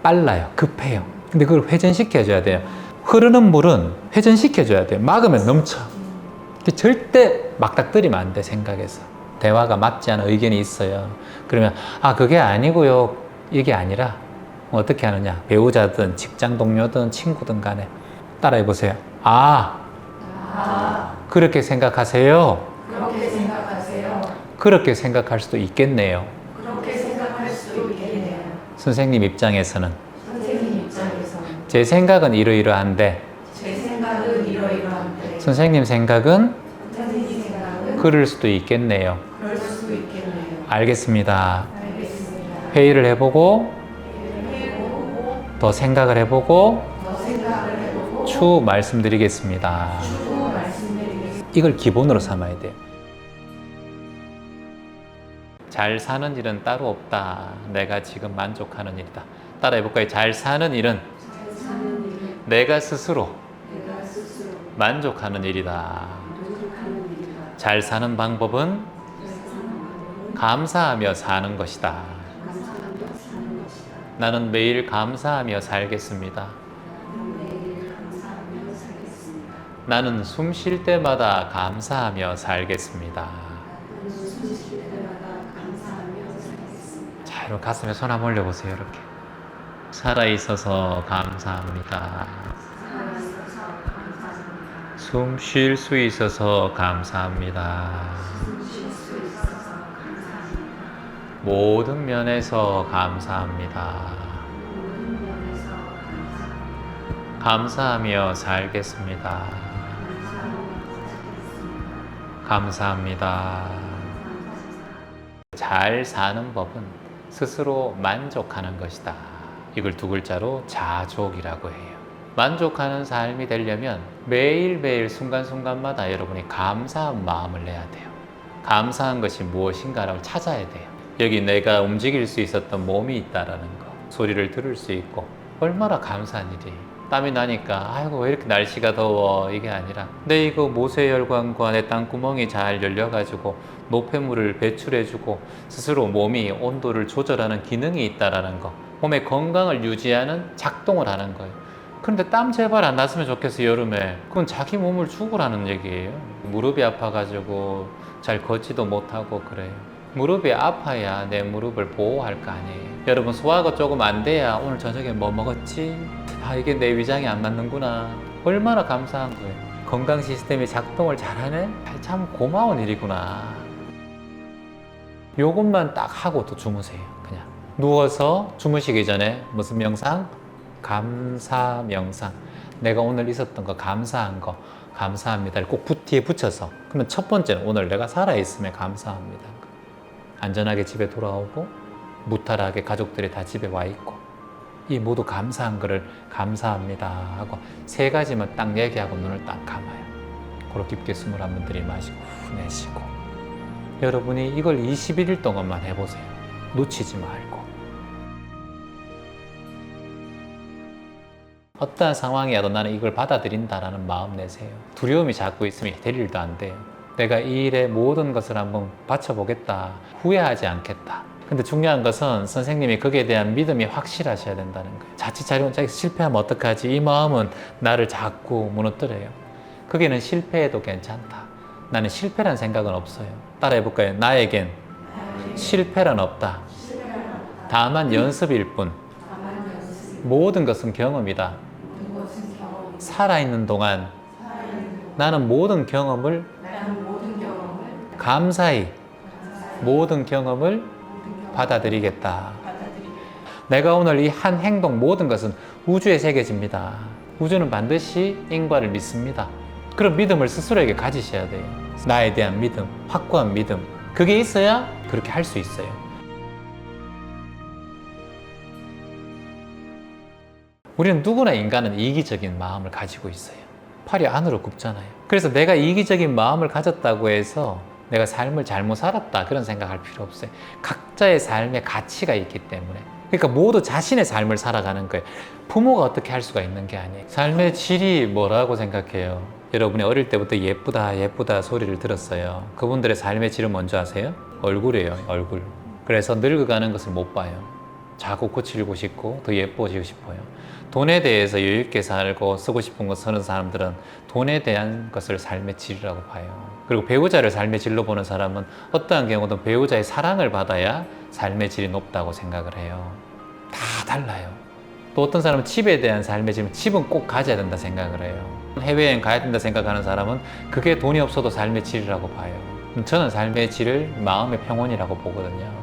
빨라요. 급해요. 근데 그걸 회전시켜줘야 돼요. 흐르는 물은 회전시켜줘야 돼요. 막으면 넘쳐. 절대 막닥뜨리면 안 돼, 생각에서. 대화가 맞지 않은 의견이 있어요. 그러면 그게 아니고요. 이게 아니라 어떻게 하느냐. 배우자든 직장 동료든 친구든 간에 따라해보세요. 그렇게 생각하세요. 그렇게 생각하세요. 그렇게 생각할 수도 있겠네요. 그렇게 생각할 수도 있겠네요. 선생님 입장에서는 선생님 입장에서는 제 생각은 이러이러한데 제 생각은 이러이러한데 선생님 생각은 선생님 생각은 그럴 수도 있겠네요. 그럴 수도 있겠네요. 알겠습니다. 알겠습니다. 회의를 해보고 더 생각을 해보고 더 생각을 해보고 추후 말씀드리겠습니다. 추후 말씀드리겠습니다. 이걸 기본으로 삼아야 돼요. 잘 사는 일은 따로 없다. 내가 지금 만족하는 일이다. 따라해볼까요? 잘 사는 일은 잘 사는 일은 내가 스스로 내가 스스로 만족하는 일이다. 만족하는 일이다. 잘 사는 방법은 잘 사는 방법은 감사하며 사는 것이다. 감사하며 사는 것이다. 나는 매일 감사하며 살겠습니다. 나는 매일 감사하며 살겠습니다. 나는 숨 쉴 때마다 감사하며 살겠습니다. 나는 숨 쉴 때마다 감사하며 살겠습니다. 자, 여러분 가슴에 손 한번 올려보세요. 이렇게 살아있어서 감사합니다. 살아있어서 감사합니다. 숨 쉴 수 있어서 감사합니다. 숨 쉴 수 있어서 감사합니다. 모든 면에서 감사합니다. 모든 면에서 감사합니다. 감사하며 살겠습니다. 감사하며 살겠습니다. 감사합니다. 잘 사는 법은 스스로 만족하는 것이다. 이걸 두 글자로 자족이라고 해요. 만족하는 삶이 되려면 매일매일 순간순간마다 여러분이 감사한 마음을 내야 돼요. 감사한 것이 무엇인가를 찾아야 돼요. 여기 내가 움직일 수 있었던 몸이 있다라는 거, 소리를 들을 수 있고 얼마나 감사한 일이에요. 땀이 나니까 아이고 왜 이렇게 날씨가 더워 이게 아니라 내 이거 모세혈관과 내 땅구멍이 잘 열려가지고 노폐물을 배출해주고 스스로 몸이 온도를 조절하는 기능이 있다라는 거, 몸의 건강을 유지하는 작동을 하는 거예요. 그런데 땀 제발 안 났으면 좋겠어요, 여름에. 그건 자기 몸을 죽으라는 얘기예요. 무릎이 아파가지고 잘 걷지도 못하고 그래요. 무릎이 아파야 내 무릎을 보호할 거 아니에요. 여러분 소화가 조금 안 돼야 오늘 저녁에 뭐 먹었지? 아 이게 내 위장이 안 맞는구나. 얼마나 감사한 거예요. 건강 시스템이 작동을 잘하네? 참 고마운 일이구나. 요것만 딱 하고 또 주무세요. 그냥 누워서 주무시기 전에 무슨 명상? 감사 명상. 내가 오늘 있었던 거 감사한 거 감사합니다를 꼭 뒤에 붙여서, 그러면 첫 번째는 오늘 내가 살아있음에 감사합니다. 안전하게 집에 돌아오고 무탈하게 가족들이 다 집에 와 있고 이 모두 감사한 거를 감사합니다 하고 세 가지만 딱 얘기하고 눈을 딱 감아요. 그렇게 깊게 숨을 한번 들이마시고 후 내쉬고. 여러분이 이걸 21일 동안만 해보세요. 놓치지 말고. 어떠한 상황이라도 나는 이걸 받아들인다라는 마음 내세요. 두려움이 자꾸 있으면 될 일도 안 돼요. 내가 이 일에 모든 것을 한번 바쳐보겠다. 후회하지 않겠다. 근데 중요한 것은 선생님이 거기에 대한 믿음이 확실하셔야 된다는 거예요. 자칫 자기 실패하면 어떡하지? 이 마음은 나를 자꾸 무너뜨려요. 거기는 실패해도 괜찮다. 나는 실패란 생각은 없어요. 따라해볼까요? 나에겐 실패란 없다. 다만 연습일 뿐. 모든 것은 경험이다. 살아있는 동안 나는 모든 경험을 감사히 모든 경험을 받아들이겠다. 내가 오늘 이 한 행동 모든 것은 우주에 새겨집니다. 우주는 반드시 인과를 믿습니다. 그런 믿음을 스스로에게 가지셔야 돼요. 나에 대한 믿음, 확고한 믿음. 그게 있어야 그렇게 할 수 있어요. 우리는 누구나 인간은 이기적인 마음을 가지고 있어요. 팔이 안으로 굽잖아요. 그래서 내가 이기적인 마음을 가졌다고 해서 내가 삶을 잘못 살았다 그런 생각할 필요 없어요. 각자의 삶에 가치가 있기 때문에. 그러니까 모두 자신의 삶을 살아가는 거예요. 부모가 어떻게 할 수가 있는 게 아니에요. 삶의 질이 뭐라고 생각해요? 여러분이 어릴 때부터 예쁘다 예쁘다 소리를 들었어요. 그분들의 삶의 질은 뭔지 아세요? 얼굴이에요. 얼굴. 그래서 늙어가는 것을 못 봐요. 자꾸 고치고 싶고 더 예뻐지고 싶어요. 돈에 대해서 여유있게 살고 쓰고 싶은 거 쓰는 사람들은 돈에 대한 것을 삶의 질이라고 봐요. 그리고 배우자를 삶의 질로 보는 사람은 어떠한 경우든 배우자의 사랑을 받아야 삶의 질이 높다고 생각을 해요. 다 달라요. 또 어떤 사람은 집에 대한 삶의 질은 집은 꼭 가져야 된다 생각을 해요. 해외여행 가야 된다 생각하는 사람은 그게 돈이 없어도 삶의 질이라고 봐요. 저는 삶의 질을 마음의 평온이라고 보거든요.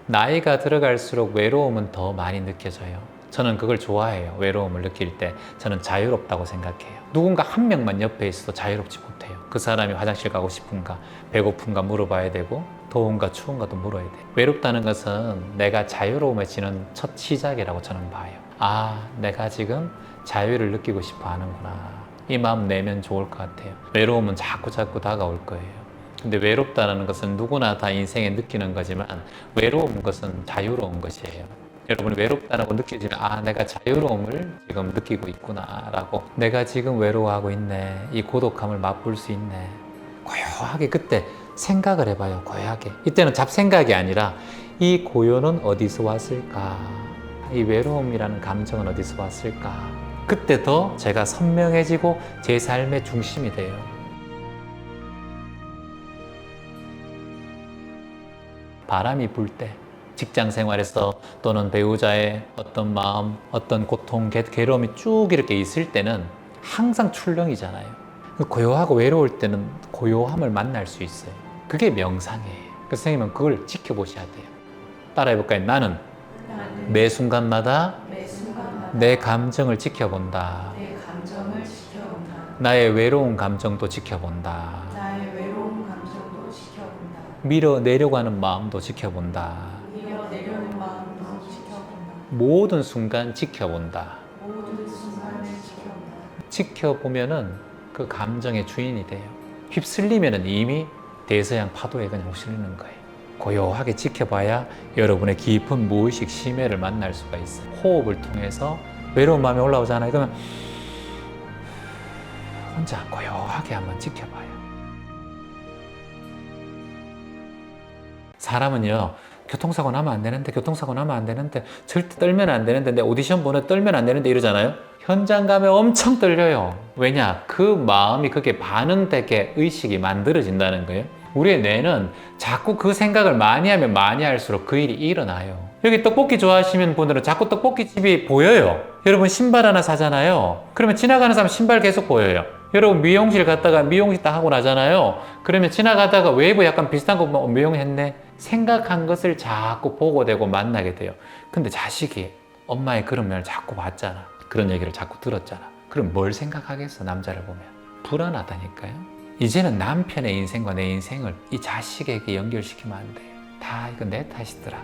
나이가 들어갈수록 외로움은 더 많이 느껴져요. 저는 그걸 좋아해요. 외로움을 느낄 때 저는 자유롭다고 생각해요. 누군가 한 명만 옆에 있어도 자유롭지 못해요. 그 사람이 화장실 가고 싶은가 배고픈가 물어봐야 되고 더운가 추운가도 물어야 돼요. 외롭다는 것은 내가 자유로움해지는 첫 시작이라고 저는 봐요. 아, 내가 지금 자유를 느끼고 싶어 하는구나. 이 마음 내면 좋을 것 같아요. 외로움은 자꾸 다가올 거예요. 근데 외롭다는 것은 누구나 다 인생에 느끼는 거지만 외로운 것은 자유로운 것이에요. 여러분이 외롭다고 느끼지만 아, 내가 자유로움을 지금 느끼고 있구나 라고, 내가 지금 외로워하고 있네, 이 고독함을 맛볼 수 있네, 고요하게 그때 생각을 해봐요. 고요하게. 이때는 잡생각이 아니라 이 고요는 어디서 왔을까, 이 외로움이라는 감정은 어디서 왔을까. 그때 더 제가 선명해지고 제 삶의 중심이 돼요. 바람이 불 때, 직장 생활에서 또는 배우자의 어떤 마음, 어떤 고통, 괴로움이 쭉 이렇게 있을 때는 항상 출렁이잖아요. 고요하고 외로울 때는 고요함을 만날 수 있어요. 그게 명상이에요. 그래서 선생님은 그걸 지켜보셔야 돼요. 따라해볼까요? 나는 나는 매 순간마다 매 순간마다 내 감정을 지켜본다. 내 감정을 지켜본다. 나의 외로운 감정도 지켜본다. 나의 외로운 감정도 지켜본다. 밀어내려고 하는 마음도 지켜본다. 밀어내려는 마음도 지켜본다. 모든 순간 지켜본다. 모든 순간을 지켜본다. 지켜보면은 그 감정의 주인이 돼요. 휩쓸리면은 이미 대서양 파도에 그냥 휩쓸리는 거예요. 고요하게 지켜봐야 여러분의 깊은 무의식 심해를 만날 수가 있어요. 호흡을 통해서 외로운 마음이 올라오잖아요. 그러면 혼자 고요하게 한번 지켜봐요. 사람은요, 교통사고 나면 안 되는데, 교통사고 나면 안 되는데, 절대 떨면 안 되는데, 내 오디션 보내 떨면 안 되는데 이러잖아요. 현장 가면 엄청 떨려요. 왜냐? 그 마음이 그게 반응되게 의식이 만들어진다는 거예요. 우리의 뇌는 자꾸 그 생각을 많이 하면 많이 할수록 그 일이 일어나요. 여기 떡볶이 좋아하시는 분들은 자꾸 떡볶이집이 보여요. 여러분 신발 하나 사잖아요. 그러면 지나가는 사람 신발 계속 보여요. 여러분 미용실 갔다가 미용실 딱 하고 나잖아요. 그러면 지나가다가 웨이브 약간 비슷한 거 보면 미용했네. 생각한 것을 자꾸 보고 되고 만나게 돼요. 근데 자식이 엄마의 그런 면을 자꾸 봤잖아. 그런 얘기를 자꾸 들었잖아. 그럼 뭘 생각하겠어, 남자를 보면. 불안하다니까요. 이제는 남편의 인생과 내 인생을 이 자식에게 연결시키면 안 돼요. 다 이거 내 탓이더라.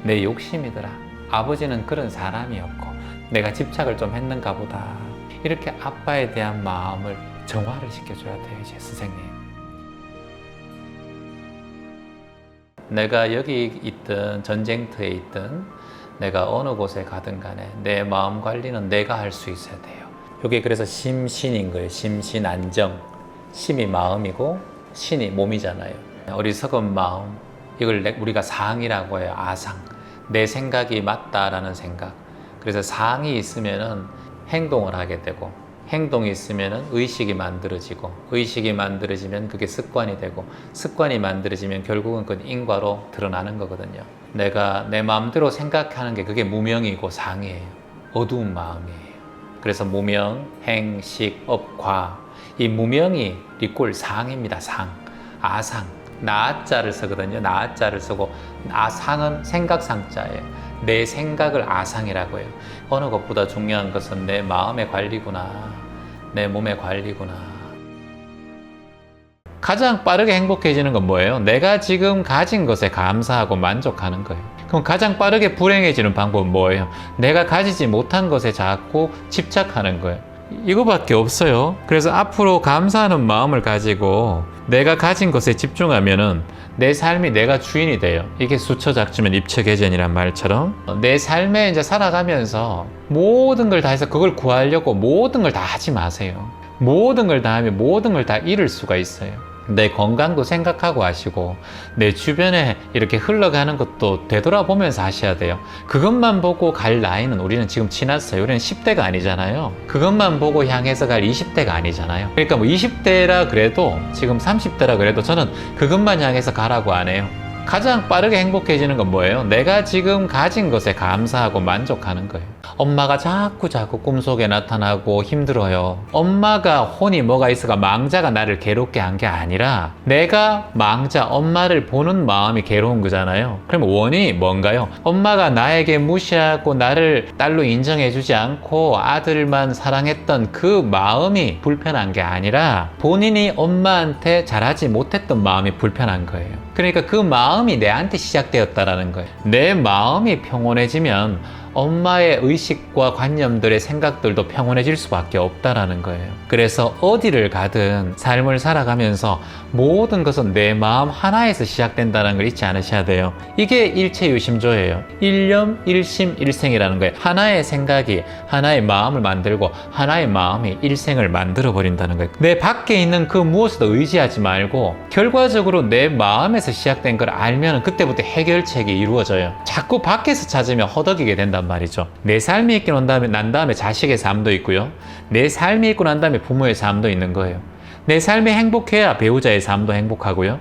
내 욕심이더라. 아버지는 그런 사람이었고 내가 집착을 좀 했는가 보다. 이렇게 아빠에 대한 마음을 정화를 시켜줘야 돼요, 이제 선생님. 내가 여기 있든 전쟁터에 있든 내가 어느 곳에 가든 간에 내 마음 관리는 내가 할 수 있어야 돼요. 이게 그래서 심신인 거예요. 심신 안정. 심이 마음이고 신이 몸이잖아요. 어리석은 마음, 이걸 우리가 상이라고 해요. 아상. 내 생각이 맞다라는 생각. 그래서 상이 있으면은 행동을 하게 되고, 행동이 있으면은 의식이 만들어지고, 의식이 만들어지면 그게 습관이 되고, 습관이 만들어지면 결국은 그 인과로 드러나는 거거든요. 내가 내 마음대로 생각하는 게 그게 무명이고 상이에요. 어두운 마음이에요. 그래서 무명, 행, 식, 업, 과. 이 무명이 리꼴 상입니다. 상. 아상. 나자를 쓰거든요. 나자를 쓰고, 아상은 생각상자예요. 내 생각을 아상이라고 해요. 어느 것보다 중요한 것은 내 마음의 관리구나. 내 몸의 관리구나. 가장 빠르게 행복해지는 건 뭐예요? 내가 지금 가진 것에 감사하고 만족하는 거예요. 그럼 가장 빠르게 불행해지는 방법은 뭐예요? 내가 가지지 못한 것에 자꾸 집착하는 거예요. 이거밖에 없어요. 그래서 앞으로 감사하는 마음을 가지고 내가 가진 것에 집중하면은 내 삶이 내가 주인이 돼요. 이게 수처작주면 입처계전이란 말처럼 내 삶에 이제 살아가면서 모든 걸 다 해서 그걸 구하려고 모든 걸 다 하지 마세요. 모든 걸 다 하면 모든 걸 다 잃을 수가 있어요. 내 건강도 생각하고 하시고 내 주변에 이렇게 흘러가는 것도 되돌아보면서 하셔야 돼요. 그것만 보고 갈 나이는 우리는 지금 지났어요. 우리는 10대가 아니잖아요. 그것만 보고 향해서 갈 20대가 아니잖아요. 그러니까 뭐 20대라 그래도 지금 30대라 그래도 저는 그것만 향해서 가라고 안 해요. 가장 빠르게 행복해지는 건 뭐예요? 내가 지금 가진 것에 감사하고 만족하는 거예요. 엄마가 자꾸 꿈속에 나타나고 힘들어요. 엄마가 혼이 뭐가 있어가 망자가 나를 괴롭게 한 게 아니라 내가 망자 엄마를 보는 마음이 괴로운 거잖아요. 그럼 원인이 뭔가요? 엄마가 나에게 무시하고 나를 딸로 인정해주지 않고 아들만 사랑했던 그 마음이 불편한 게 아니라 본인이 엄마한테 잘하지 못했던 마음이 불편한 거예요. 그러니까 그 마음이 내한테 시작되었다라는 거예요. 내 마음이 평온해지면 엄마의 의식과 관념들의 생각들도 평온해질 수밖에 없다라는 거예요. 그래서 어디를 가든 삶을 살아가면서 모든 것은 내 마음 하나에서 시작된다는 걸 잊지 않으셔야 돼요. 이게 일체유심조예요. 일념, 일심, 일생이라는 거예요. 하나의 생각이 하나의 마음을 만들고 하나의 마음이 일생을 만들어 버린다는 거예요. 내 밖에 있는 그 무엇에도 의지하지 말고 결과적으로 내 마음에서 시작된 걸 알면 그때부터 해결책이 이루어져요. 자꾸 밖에서 찾으면 허덕이게 된단 말이죠. 내 삶이 있고 난 다음에 자식의 삶도 있고요. 내 삶이 있고 난 다음에 부모의 삶도 있는 거예요. 내 삶이 행복해야 배우자의 삶도 행복하고요.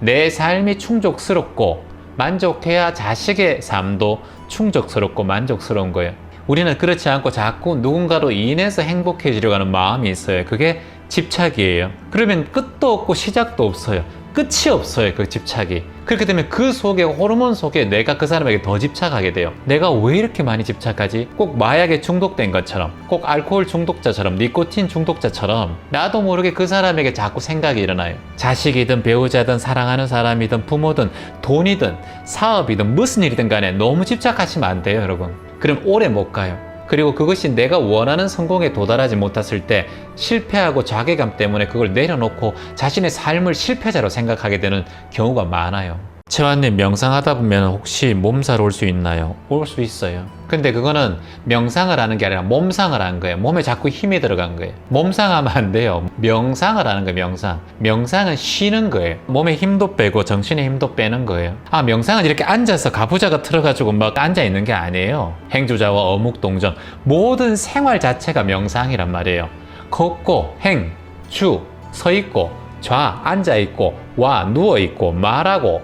내 삶이 충족스럽고 만족해야 자식의 삶도 충족스럽고 만족스러운 거예요. 우리는 그렇지 않고 자꾸 누군가로 인해서 행복해지려고 하는 마음이 있어요. 그게 집착이에요. 그러면 끝도 없고 시작도 없어요. 끝이 없어요. 그 집착이. 그렇게 되면 그 속에, 호르몬 속에 내가 그 사람에게 더 집착하게 돼요. 내가 왜 이렇게 많이 집착하지? 꼭 마약에 중독된 것처럼, 꼭 알코올 중독자처럼, 니코틴 중독자처럼 나도 모르게 그 사람에게 자꾸 생각이 일어나요. 자식이든 배우자든 사랑하는 사람이든 부모든 돈이든 사업이든 무슨 일이든 간에 너무 집착하시면 안 돼요, 여러분. 그럼 오래 못 가요. 그리고 그것이 내가 원하는 성공에 도달하지 못했을 때 실패하고 자괴감 때문에 그걸 내려놓고 자신의 삶을 실패자로 생각하게 되는 경우가 많아요. 채환님, 명상하다 보면 혹시 몸살 올 수 있나요? 올 수 있어요. 근데 그거는 명상을 하는 게 아니라 몸상을 한 거예요. 몸에 자꾸 힘이 들어간 거예요. 몸상하면 안 돼요. 명상을 하는 거예요. 명상. 명상은 쉬는 거예요. 몸에 힘도 빼고 정신의 힘도 빼는 거예요. 아, 명상은 이렇게 앉아서 가부좌가 틀어가지고 막 앉아 있는 게 아니에요. 행주자와 어묵동정, 모든 생활 자체가 명상이란 말이에요. 걷고, 행, 주, 서 있고, 좌, 앉아있고, 와, 누워있고, 말하고,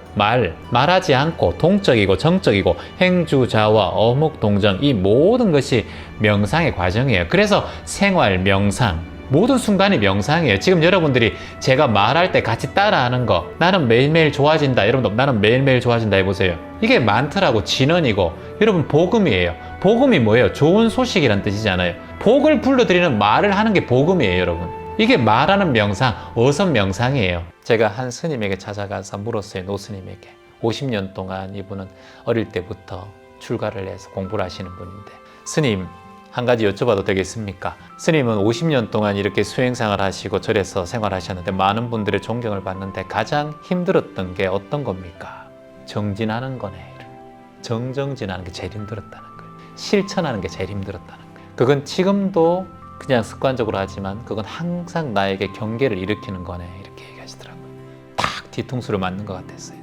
말하지 않고, 동적이고, 정적이고, 행주자와 어묵동정, 이 모든 것이 명상의 과정이에요. 그래서 생활, 명상, 모든 순간이 명상이에요. 지금 여러분들이 제가 말할 때 같이 따라하는 거, 나는 매일매일 좋아진다. 여러분도 나는 매일매일 좋아진다 해보세요. 이게 만트라고 진언이고, 여러분 복음이에요. 복음이 뭐예요? 좋은 소식이란 뜻이잖아요. 복을 불러드리는 말을 하는 게 복음이에요, 여러분. 이게 말하는 명상, 어선 명상이에요. 제가 한 스님에게 찾아가서 물었어요. 노스님에게. 50년 동안 이분은 어릴 때부터 출가를 해서 공부를 하시는 분인데, 스님, 한 가지 여쭤봐도 되겠습니까? 스님은 50년 동안 이렇게 수행생활 하시고 절에서 생활하셨는데 많은 분들의 존경을 받는데 가장 힘들었던 게 어떤 겁니까? 정진하는 거네. 정정진하는 게 제일 힘들었다는 거예요. 실천하는 게 제일 힘들었다는 거예요. 그건 지금도 그냥 습관적으로 하지만 그건 항상 나에게 경계를 일으키는 거네, 이렇게 얘기하시더라고요. 딱 뒤통수를 맞는 것 같았어요.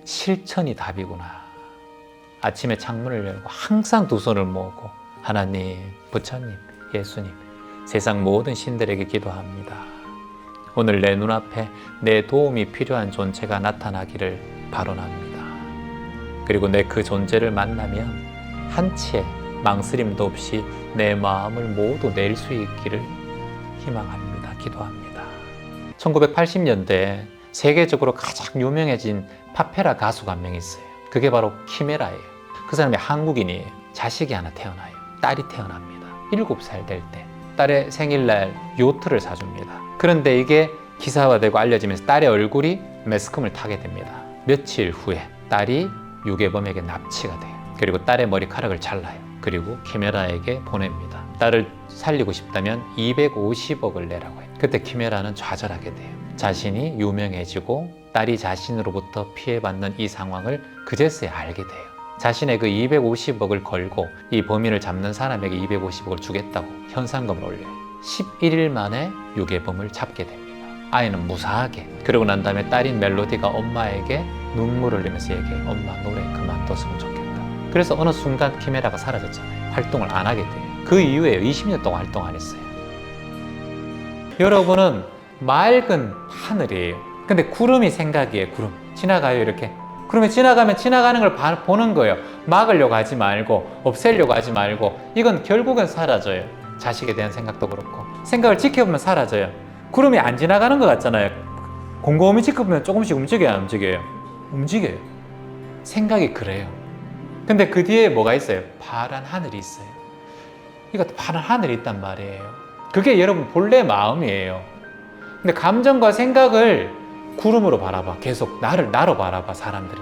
실천이 답이구나. 아침에 창문을 열고 항상 두 손을 모으고 하나님, 부처님, 예수님, 세상 모든 신들에게 기도합니다. 오늘 내 눈앞에 내 도움이 필요한 존재가 나타나기를 바라옵니다. 그리고 내 그 존재를 만나면 한치의 망설임도 없이 내 마음을 모두 낼 수 있기를 희망합니다. 기도합니다. 1980년대 세계적으로 가장 유명해진 파페라 가수가 한 명 있어요. 그게 바로 키메라예요. 그 사람이 한국인이에요. 자식이 하나 태어나요. 딸이 태어납니다. 7살 될 때 딸의 생일날 요트를 사줍니다. 그런데 이게 기사화되고 알려지면서 딸의 얼굴이 매스컴을 타게 됩니다. 며칠 후에 딸이 유괴범에게 납치가 돼요. 그리고 딸의 머리카락을 잘라요. 그리고 키메라에게 보냅니다. 딸을 살리고 싶다면 250억을 내라고 해요. 그때 키메라는 좌절하게 돼요. 자신이 유명해지고 딸이 자신으로부터 피해받는 이 상황을 그제서야 알게 돼요. 자신의 그 250억을 걸고 이 범인을 잡는 사람에게 250억을 주겠다고 현상금을 올려요. 11일 만에 유괴범을 잡게 됩니다. 아이는 무사하게. 그러고 난 다음에 딸인 멜로디가 엄마에게 눈물을 흘리면서 얘기해요. 엄마, 노래 그만뒀으면 좋겠다. 그래서 어느 순간 키메라가 사라졌잖아요. 활동을 안 하게 돼요. 그 이후에 20년 동안 활동 안 했어요. 여러분은 맑은 하늘이에요. 근데 구름이 생각이에요. 구름. 지나가요, 이렇게. 그러면 지나가면 지나가는 걸 보는 거예요. 막으려고 하지 말고, 없애려고 하지 말고. 이건 결국은 사라져요. 자식에 대한 생각도 그렇고. 생각을 지켜보면 사라져요. 구름이 안 지나가는 것 같잖아요. 곰곰이 지켜보면 조금씩 움직여요, 안 움직여요? 움직여요. 생각이 그래요. 근데 그 뒤에 뭐가 있어요? 파란 하늘이 있어요. 이것도 파란 하늘이 있단 말이에요. 그게 여러분 본래 마음이에요. 근데 감정과 생각을 구름으로 바라봐. 계속 나로 바라봐, 사람들이.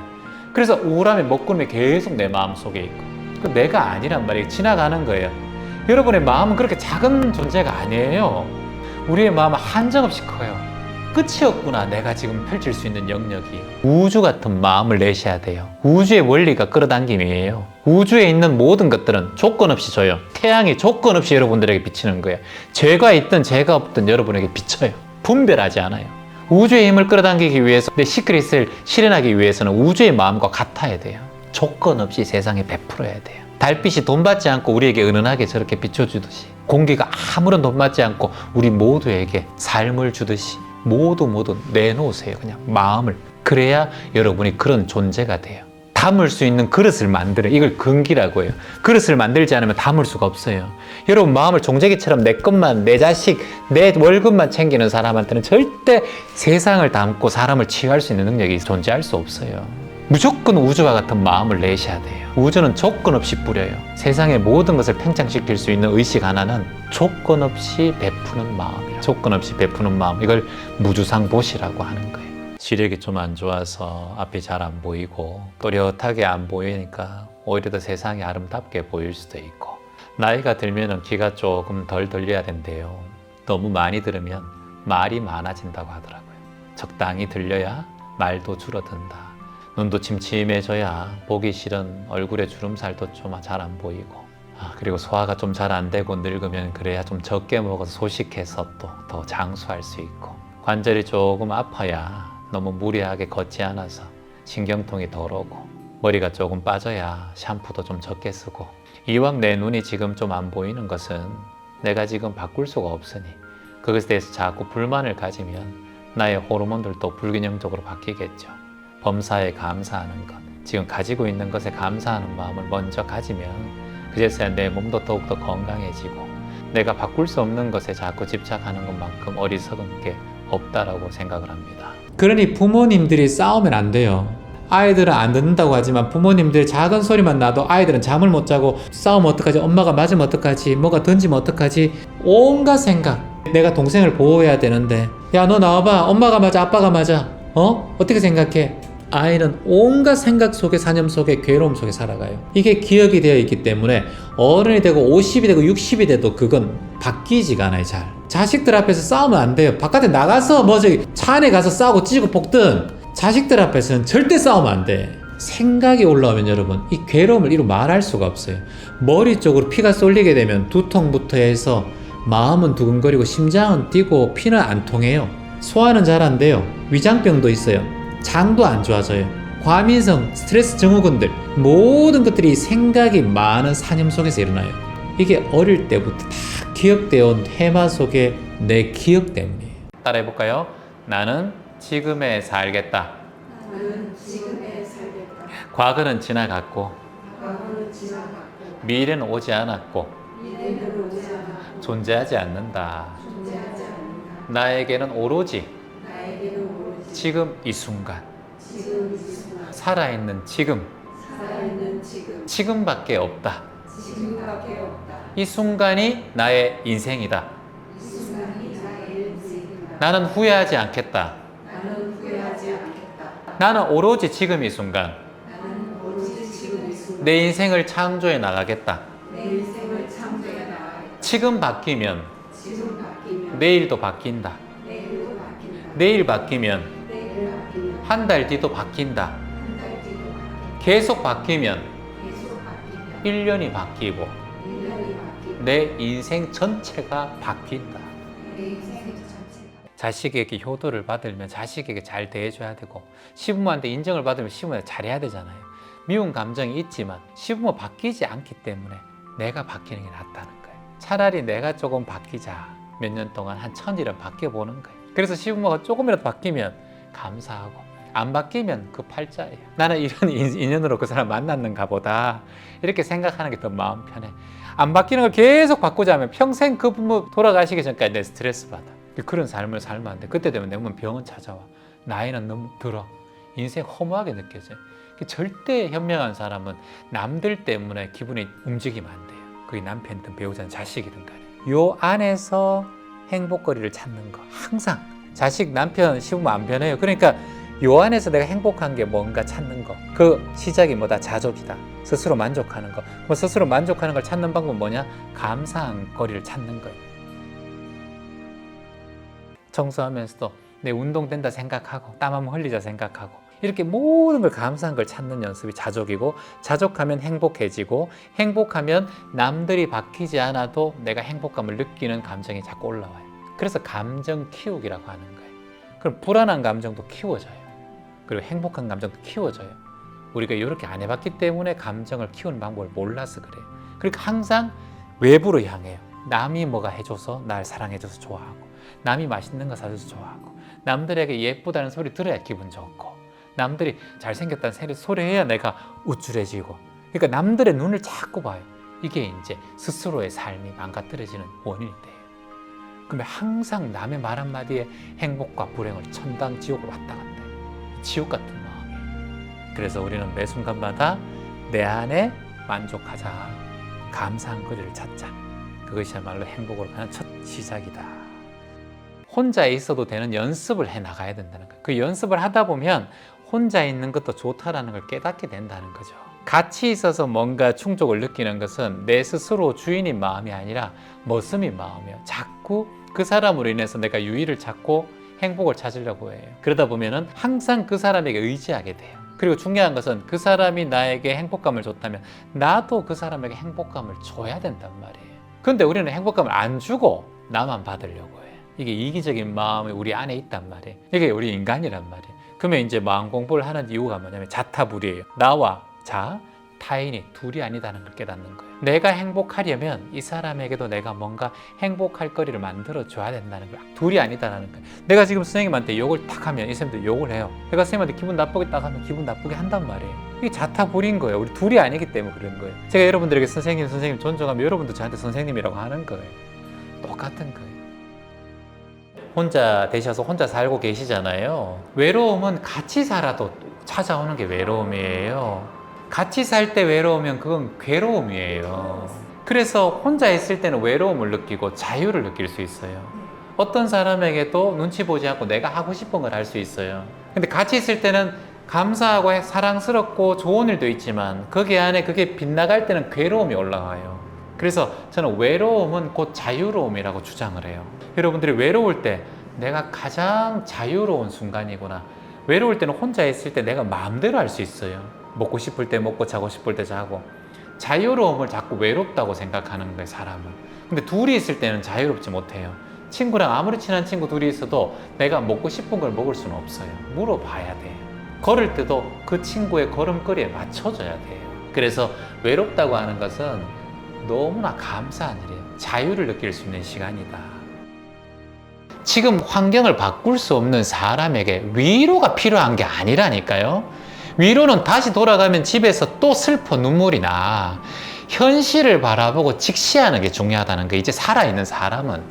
그래서 우울함의 먹구름이 계속 내 마음 속에 있고. 그 내가 아니란 말이에요. 지나가는 거예요. 여러분의 마음은 그렇게 작은 존재가 아니에요. 우리의 마음은 한정없이 커요. 끝이 없구나, 내가 지금 펼칠 수 있는 영역이. 우주 같은 마음을 내셔야 돼요. 우주의 원리가 끌어당김이에요. 우주에 있는 모든 것들은 조건 없이 줘요. 태양이 조건 없이 여러분들에게 비치는 거예요. 죄가 있든 죄가 없든 여러분에게 비쳐요. 분별하지 않아요. 우주의 힘을 끌어당기기 위해서, 내 시크릿을 실현하기 위해서는 우주의 마음과 같아야 돼요. 조건 없이 세상에 베풀어야 돼요. 달빛이 돈 받지 않고 우리에게 은은하게 저렇게 비춰주듯이, 공기가 아무런 돈 받지 않고 우리 모두에게 삶을 주듯이 모두 내놓으세요. 그냥 마음을. 그래야 여러분이 그런 존재가 돼요. 담을 수 있는 그릇을 만들어요. 이걸 근기라고 해요. 그릇을 만들지 않으면 담을 수가 없어요. 여러분 마음을 종재기처럼 내 것만, 내 자식, 내 월급만 챙기는 사람한테는 절대 세상을 담고 사람을 치유할 수 있는 능력이 존재할 수 없어요. 무조건 우주와 같은 마음을 내셔야 돼요. 우주는 조건 없이 뿌려요. 세상의 모든 것을 팽창시킬 수 있는 의식 하나는 조건 없이 베푸는 마음이에요. 조건 없이 베푸는 마음, 이걸 무주상보시라고 하는 거예요. 시력이 좀 안 좋아서 앞이 잘 안 보이고 또렷하게 안 보이니까 오히려 더 세상이 아름답게 보일 수도 있고, 나이가 들면 귀가 조금 덜 들려야 된대요. 너무 많이 들으면 말이 많아진다고 하더라고요. 적당히 들려야 말도 줄어든다. 눈도 침침해져야 보기 싫은 얼굴에 주름살도 좀 잘 안 보이고, 그리고 소화가 좀 잘 안 되고 늙으면 그래야 좀 적게 먹어서 소식해서 또 더 장수할 수 있고, 관절이 조금 아파야 너무 무리하게 걷지 않아서 신경통이 덜 오고, 머리가 조금 빠져야 샴푸도 좀 적게 쓰고, 이왕 내 눈이 지금 좀 안 보이는 것은 내가 지금 바꿀 수가 없으니 그것에 대해서 자꾸 불만을 가지면 나의 호르몬들도 불균형적으로 바뀌겠죠. 범사에 감사하는 것, 지금 가지고 있는 것에 감사하는 마음을 먼저 가지면 그제서야 내 몸도 더욱더 건강해지고, 내가 바꿀 수 없는 것에 자꾸 집착하는 것만큼 어리석은 게 없다라고 생각을 합니다. 그러니 부모님들이 싸우면 안 돼요. 아이들은 안 듣는다고 하지만 부모님들 작은 소리만 나도 아이들은 잠을 못 자고, 싸우면 어떡하지, 엄마가 맞으면 어떡하지, 뭐가 던지면 어떡하지, 온갖 생각. 내가 동생을 보호해야 되는데, 야 너 나와봐, 엄마가 맞아 아빠가 맞아, 어떻게 생각해? 아이는 온갖 생각 속에, 사념 속에, 괴로움 속에 살아가요. 이게 기억이 되어 있기 때문에 어른이 되고 50이 되고 60이 돼도 그건 바뀌지가 않아요. 잘 자식들 앞에서 싸우면 안 돼요. 바깥에 나가서 뭐 저기 차 안에 가서 싸우고 찌고 볶든 자식들 앞에서는 절대 싸우면 안 돼. 생각이 올라오면 여러분 이 괴로움을 이루 말할 수가 없어요. 머리 쪽으로 피가 쏠리게 되면 두통부터 해서 마음은 두근거리고 심장은 뛰고 피는 안 통해요. 소화는 잘 안 돼요. 위장병도 있어요. 장도 안 좋아져요. 과민성, 스트레스 증후군들, 모든 것들이 생각이 많은 사념 속에서 일어나요. 이게 어릴 때부터 다 기억되어 온 테마 속에 내 기억 때문이에요. 따라해볼까요? 나는 지금에 살겠다. 나는 지금에 살겠다. 과거는 지나갔고 과거는 지나갔고 미래는 오지 않았고 미래는 오지 않았고 존재하지 않는다. 존재하지 않는다. 나에게는 오로지 나에게는 오로지 지금 이 순간, 지금 이 순간 살아있는 지금, 살아있는 지금밖에 없다. 지금밖에 없다. 이 순간이 나의 인생이다. 이 순간이 나의 인생이다. 나는 후회하지 않겠다. 나는 후회하지 않겠다. 나는 오로지 지금 이 순간 나는 오로지 지금 이 순간 내 인생을 창조해 나가겠다. 내 인생을 창조해 나가겠다. 지금 바뀌면 지금 바뀌면 내일도 바뀐다. 내일도 바뀐다. 내일 바뀌면 내일 바뀌면 한 달 뒤도 바뀐다. 한 달 뒤도 바뀐다. 계속 바뀌면 계속 바뀌면 1년이 바뀌고 1년이 바뀌고 내 인생 전체가 바뀐다. 내 인생 전체가 자식에게 효도를 받으면 자식에게 잘 대해줘야 되고, 시부모한테 인정을 받으면 시부모한테 잘해야 되잖아요. 미운 감정이 있지만 시부모 바뀌지 않기 때문에 내가 바뀌는 게 낫다는 거예요. 차라리 내가 조금 바뀌자. 몇 년 동안 한 1000일은 바뀌어보는 거예요. 그래서 시부모가 조금이라도 바뀌면 감사하고, 안 바뀌면 그 팔자예요. 나는 이런 인연으로 그 사람 만났는가 보다 이렇게 생각하는 게 더 마음 편해. 안 바뀌는 걸 계속 바꾸자면 평생 그 부모 돌아가시기 전까지 내 스트레스 받아. 그런 삶을 살면 안 돼. 그때 되면 내 몸은 병은 찾아와. 나이는 너무 들어. 인생 허무하게 느껴져. 절대 현명한 사람은 남들 때문에 기분이 움직이면 안 돼요. 그게 남편이든 배우자든 자식이든 간에. 요 안에서 행복거리를 찾는 거. 항상 자식, 남편, 시부모 안 변해요. 그러니까 요 안에서 내가 행복한 게 뭔가 찾는 거. 그 시작이 뭐다? 자족이다. 스스로 만족하는 거. 뭐 스스로 만족하는 걸 찾는 방법은 뭐냐? 감사한 거리를 찾는 거예요. 청소하면서도 내 운동된다 생각하고, 땀 한번 흘리자 생각하고, 이렇게 모든 걸 감사한 걸 찾는 연습이 자족이고, 자족하면 행복해지고, 행복하면 남들이 바뀌지 않아도 내가 행복감을 느끼는 감정이 자꾸 올라와요. 그래서 감정 키우기라고 하는 거예요. 그럼 불안한 감정도 키워져요. 그리고 행복한 감정도 키워져요. 우리가 이렇게 안 해봤기 때문에 감정을 키우는 방법을 몰라서 그래요. 그러니까 항상 외부로 향해요. 남이 뭐가 해줘서 날 사랑해줘서 좋아하고, 남이 맛있는 거 사줘서 좋아하고, 남들에게 예쁘다는 소리 들어야 기분 좋고, 남들이 잘생겼다는 소리 해야 내가 우쭐해지고, 그러니까 남들의 눈을 자꾸 봐요. 이게 이제 스스로의 삶이 망가뜨려지는 원인이 돼요. 그러면 항상 남의 말 한마디에 행복과 불행을 천당 지옥을 왔다 갔다 해요. 지옥 같은 마음이에요. 그래서 우리는 매 순간마다 내 안에 만족하자, 감사한 거리를 찾자. 그것이야말로 행복으로 가는 첫 시작이다. 혼자 있어도 되는 연습을 해 나가야 된다는 거예요. 그 연습을 하다 보면 혼자 있는 것도 좋다라는 걸 깨닫게 된다는 거죠. 같이 있어서 뭔가 충족을 느끼는 것은 내 스스로 주인인 마음이 아니라 머슴인 마음이에요. 자꾸 그 사람으로 인해서 내가 유의를 찾고 행복을 찾으려고 해요. 그러다 보면은 항상 그 사람에게 의지하게 돼요. 그리고 중요한 것은 그 사람이 나에게 행복감을 줬다면 나도 그 사람에게 행복감을 줘야 된단 말이에요. 근데 우리는 행복감을 안 주고 나만 받으려고 해요. 이게 이기적인 마음이 우리 안에 있단 말이에요. 이게 우리 인간이란 말이에요. 그러면 이제 마음 공부를 하는 이유가 뭐냐면 자타불이에요. 나와 자, 타인이 둘이 아니다는 걸 깨닫는 거예요. 내가 행복하려면 이 사람에게도 내가 뭔가 행복할 거리를 만들어줘야 된다는 거야. 둘이 아니다라는 거예요. 내가 지금 선생님한테 욕을 탁 하면 이 선생님도 욕을 해요. 내가 선생님한테 기분 나쁘게 딱 하면 기분 나쁘게 한단 말이에요. 이게 자타불인 거예요. 우리 둘이 아니기 때문에 그런 거예요. 제가 여러분들에게 선생님 존중하면 여러분도 저한테 선생님이라고 하는 거예요. 똑같은 거예요. 혼자 되셔서 혼자 살고 계시잖아요. 외로움은 같이 살아도 찾아오는 게 외로움이에요. 같이 살 때 외로우면 그건 괴로움이에요. 그래서 혼자 있을 때는 외로움을 느끼고 자유를 느낄 수 있어요. 어떤 사람에게도 눈치 보지 않고 내가 하고 싶은 걸 할 수 있어요. 근데 같이 있을 때는 감사하고 사랑스럽고 좋은 일도 있지만 거기 안에 그게 빗나갈 때는 괴로움이 올라와요. 그래서 저는 외로움은 곧 자유로움이라고 주장을 해요. 여러분들이 외로울 때 내가 가장 자유로운 순간이구나. 외로울 때는 혼자 있을 때 내가 마음대로 할 수 있어요. 먹고 싶을 때 먹고 자고 싶을 때 자고. 자유로움을 자꾸 외롭다고 생각하는 거예요, 사람은. 근데 둘이 있을 때는 자유롭지 못해요. 친구랑 아무리 친한 친구 둘이 있어도 내가 먹고 싶은 걸 먹을 수는 없어요. 물어봐야 돼요. 걸을 때도 그 친구의 걸음걸이에 맞춰줘야 돼요. 그래서 외롭다고 하는 것은 너무나 감사한 일이에요. 자유를 느낄 수 있는 시간이다. 지금 환경을 바꿀 수 없는 사람에게 위로가 필요한 게 아니라니까요. 위로는 다시 돌아가면 집에서 또 슬퍼 눈물이 나. 현실을 바라보고 직시하는 게 중요하다는 거. 이제 살아있는 사람은.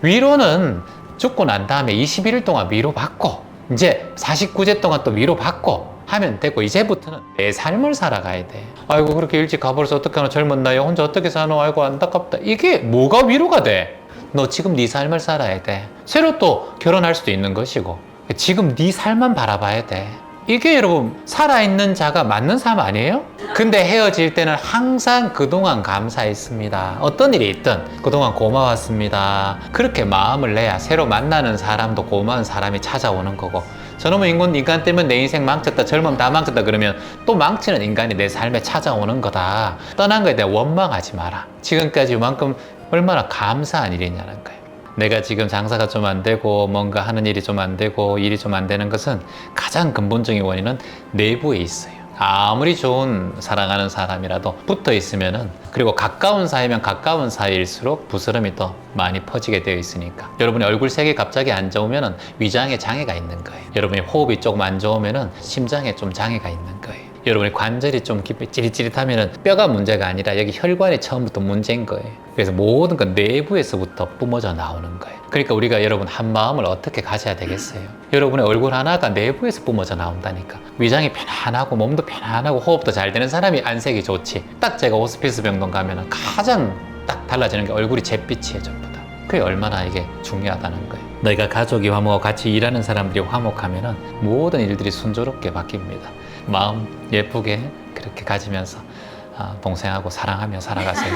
위로는 죽고 난 다음에 21일 동안 위로받고 이제 49제 동안 또 위로받고 하면 되고 이제부터는 내 삶을 살아가야 돼. 아이고 그렇게 일찍 가버려서 어떡하나 젊은 나이에 혼자 어떻게 사노 아이고 안타깝다. 이게 뭐가 위로가 돼? 너 지금 네 삶을 살아야 돼. 새로 또 결혼할 수도 있는 것이고 지금 네 삶만 바라봐야 돼. 이게 여러분 살아있는 자가 맞는 삶 아니에요? 근데 헤어질 때는 항상 그동안 감사했습니다. 어떤 일이 있든 그동안 고마웠습니다. 그렇게 마음을 내야 새로 만나는 사람도 고마운 사람이 찾아오는 거고 저놈의 인간 때문에 내 인생 망쳤다 젊음 다 망쳤다 그러면 또 망치는 인간이 내 삶에 찾아오는 거다. 떠난 거에 대해 원망하지 마라. 지금까지 이만큼 얼마나 감사한 일이냐는 거예요. 내가 지금 장사가 좀 안 되고 뭔가 하는 일이 좀 안 되고 일이 좀 안 되는 것은 가장 근본적인 원인은 내부에 있어요. 아무리 좋은 사랑하는 사람이라도 붙어 있으면은 그리고 가까운 사이면 가까운 사이일수록 부스럼이 더 많이 퍼지게 되어 있으니까 여러분의 얼굴 색이 갑자기 안 좋으면은 위장에 장애가 있는 거예요. 여러분의 호흡이 조금 안 좋으면은 심장에 좀 장애가 있는 거예요. 여러분의 관절이 좀 찌릿찌릿하면은 뼈가 문제가 아니라 여기 혈관이 처음부터 문제인 거예요. 그래서 모든 건 내부에서부터 뿜어져 나오는 거예요. 그러니까 우리가 여러분 한 마음을 어떻게 가져야 되겠어요? 여러분의 얼굴 하나가 내부에서 뿜어져 나온다니까. 위장이 편안하고 몸도 편안하고 호흡도 잘 되는 사람이 안색이 좋지. 딱 제가 호스피스 병동 가면은 가장 딱 달라지는 게 얼굴이 잿빛이에요, 전부 다. 그게 얼마나 이게 중요하다는 거예요. 너희가 가족이 화목하고 같이 일하는 사람들이 화목하면은 모든 일들이 순조롭게 바뀝니다. 마음 예쁘게 그렇게 가지면서 동생하고 사랑하며 살아가세요.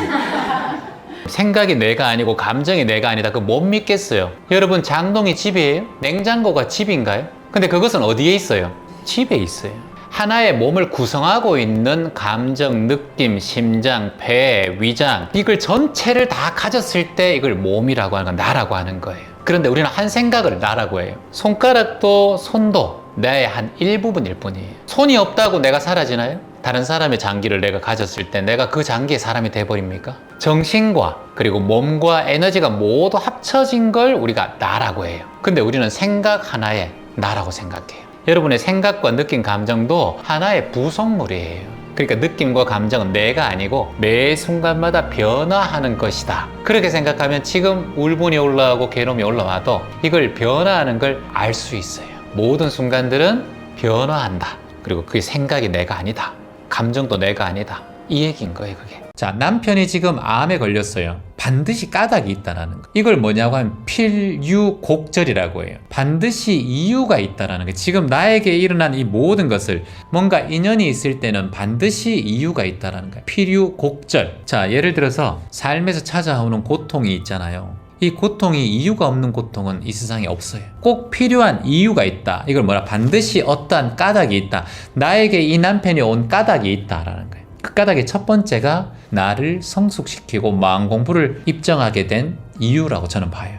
생각이 내가 아니고 감정이 내가 아니다. 그거 못 믿겠어요. 여러분 장동이 집이에요? 냉장고가 집인가요? 근데 그것은 어디에 있어요? 집에 있어요. 하나의 몸을 구성하고 있는 감정, 느낌, 심장, 폐, 위장 이걸 전체를 다 가졌을 때 이걸 몸이라고 하는 건 나라고 하는 거예요. 그런데 우리는 한 생각을 나라고 해요. 손가락도 손도 나의 한 일부분일 뿐이에요. 손이 없다고 내가 사라지나요? 다른 사람의 장기를 내가 가졌을 때 내가 그 장기의 사람이 돼버립니까? 정신과 그리고 몸과 에너지가 모두 합쳐진 걸 우리가 나라고 해요. 근데 우리는 생각 하나에 나라고 생각해요. 여러분의 생각과 느낌, 감정도 하나의 부속물이에요. 그러니까 느낌과 감정은 내가 아니고 매 순간마다 변화하는 것이다. 그렇게 생각하면 지금 울분이 올라오고 괴로움이 올라와도 이걸 변화하는 걸 알 수 있어요. 모든 순간들은 변화한다. 그리고 그게 생각이 내가 아니다. 감정도 내가 아니다. 이 얘기인 거예요, 그게. 자, 남편이 지금 암에 걸렸어요. 반드시 까닭이 있다라는 거. 이걸 뭐냐고 하면 필유곡절이라고 해요. 반드시 이유가 있다라는 거. 지금 나에게 일어난 이 모든 것을 뭔가 인연이 있을 때는 반드시 이유가 있다라는 거예요. 필유곡절. 자, 예를 들어서 삶에서 찾아오는 고통이 있잖아요. 이 고통이 이유가 없는 고통은 이 세상에 없어요. 꼭 필요한 이유가 있다. 이걸 뭐라 반드시 어떠한 까닭이 있다. 나에게 이 남편이 온 까닭이 있다라는 거예요. 그 까닭의 첫 번째가 나를 성숙시키고 마음 공부를 입증하게 된 이유라고 저는 봐요.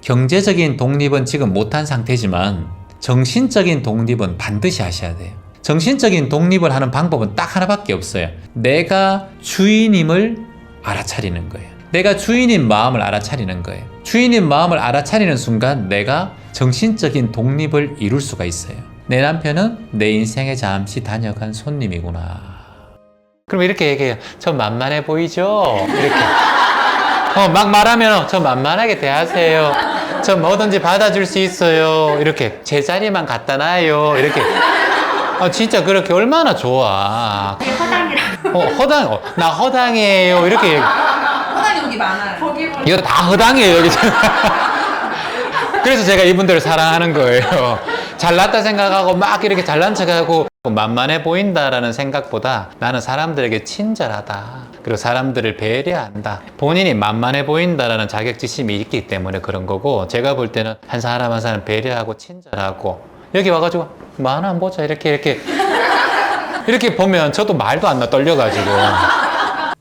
경제적인 독립은 지금 못한 상태지만 정신적인 독립은 반드시 하셔야 돼요. 정신적인 독립을 하는 방법은 딱 하나밖에 없어요. 내가 주인임을 알아차리는 거예요. 내가 주인인 마음을 알아차리는 거예요. 주인인 마음을 알아차리는 순간 내가 정신적인 독립을 이룰 수가 있어요. 내 남편은 내 인생에 잠시 다녀간 손님이구나. 그럼 이렇게 얘기해요. 저 만만해 보이죠? 이렇게. 막 말하면 저 만만하게 대하세요. 저 뭐든지 받아줄 수 있어요. 이렇게. 제자리만 갖다 놔요. 이렇게. 진짜 그렇게 얼마나 좋아. 허당. 나 허당이에요. 이렇게 얘기. 허당이 여기 많아요. 거기 이거 다 허당이에요, 여기. 그래서 제가 이분들을 사랑하는 거예요. 잘났다 생각하고 막 이렇게 잘난 척하고 만만해 보인다라는 생각보다 나는 사람들에게 친절하다. 그리고 사람들을 배려한다. 본인이 만만해 보인다라는 자격지심이 있기 때문에 그런 거고, 제가 볼 때는 한 사람 한 사람 배려하고 친절하고, 여기 와가지고 만화 안 보자 이렇게 보면 저도 말도 안 나, 떨려가지고.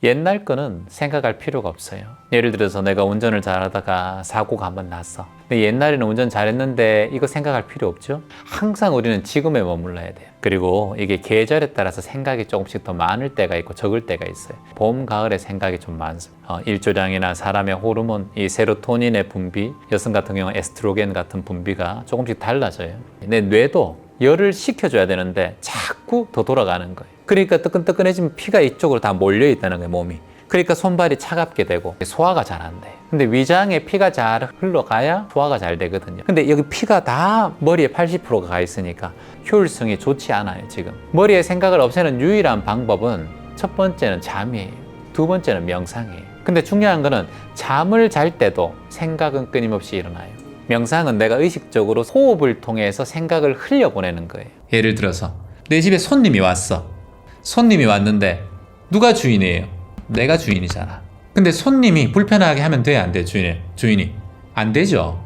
옛날 거는 생각할 필요가 없어요. 예를 들어서 내가 운전을 잘하다가 사고가 한번 났어. 근데 옛날에는 운전 잘했는데 이거 생각할 필요 없죠? 항상 우리는 지금에 머물러야 돼요. 그리고 이게 계절에 따라서 생각이 조금씩 더 많을 때가 있고 적을 때가 있어요. 봄, 가을에 생각이 좀 많습니다. 일조량이나 사람의 호르몬, 이 세로토닌의 분비, 여성 같은 경우는 에스트로겐 같은 분비가 조금씩 달라져요. 내 뇌도 열을 식혀줘야 되는데 자꾸 더 돌아가는 거예요. 그러니까 뜨끈뜨끈해지면 피가 이쪽으로 다 몰려 있다는 거예요, 몸이. 그러니까 손발이 차갑게 되고 소화가 잘 안 돼. 근데 위장에 피가 잘 흘러가야 소화가 잘 되거든요. 근데 여기 피가 다 머리에 80%가 가 있으니까 효율성이 좋지 않아요, 지금. 머리의 생각을 없애는 유일한 방법은 첫 번째는 잠이에요. 두 번째는 명상이에요. 근데 중요한 거는 잠을 잘 때도 생각은 끊임없이 일어나요. 명상은 내가 의식적으로 호흡을 통해서 생각을 흘려보내는 거예요. 예를 들어서 내 집에 손님이 왔어. 손님이 왔는데 누가 주인이에요? 내가 주인이잖아. 근데 손님이 불편하게 하면 돼, 안 돼? 주인이 안 되죠.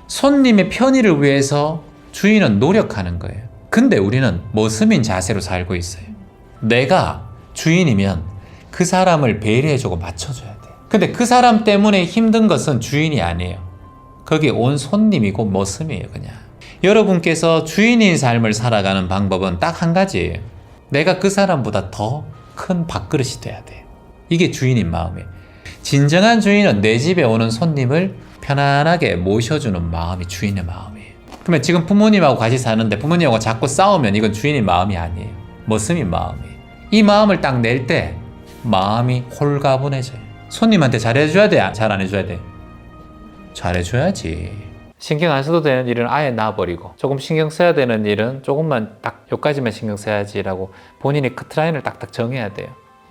손님의 편의를 위해서 주인은 노력하는 거예요. 근데 우리는 머슴인 자세로 살고 있어요. 내가 주인이면 그 사람을 배려해주고 맞춰줘야 돼. 근데 그 사람 때문에 힘든 것은 주인이 아니에요. 거기 온 손님이고 머슴이에요, 그냥. 여러분께서 주인인 삶을 살아가는 방법은 딱 한 가지예요. 내가 그 사람보다 더 큰 밥그릇이 돼야 돼요. 이게 주인인 마음이에요. 진정한 주인은 내 집에 오는 손님을 편안하게 모셔주는 마음이 주인의 마음이에요. 그러면 지금 부모님하고 같이 사는데 부모님하고 자꾸 싸우면 이건 주인의 마음이 아니에요. 머슴인 마음이에요. 이 마음을 딱 낼 때 마음이 홀가분해져요. 손님한테 잘해줘야 돼? 잘 안 해줘야 돼? 잘해줘야지. 신경 안 써도 되는 일은 아예 놔버리고, 조금 신경 써야 되는 일은 조금만 딱 여기까지만 신경 써야지라고 본인이 커트라인을 딱딱 정해야 돼요.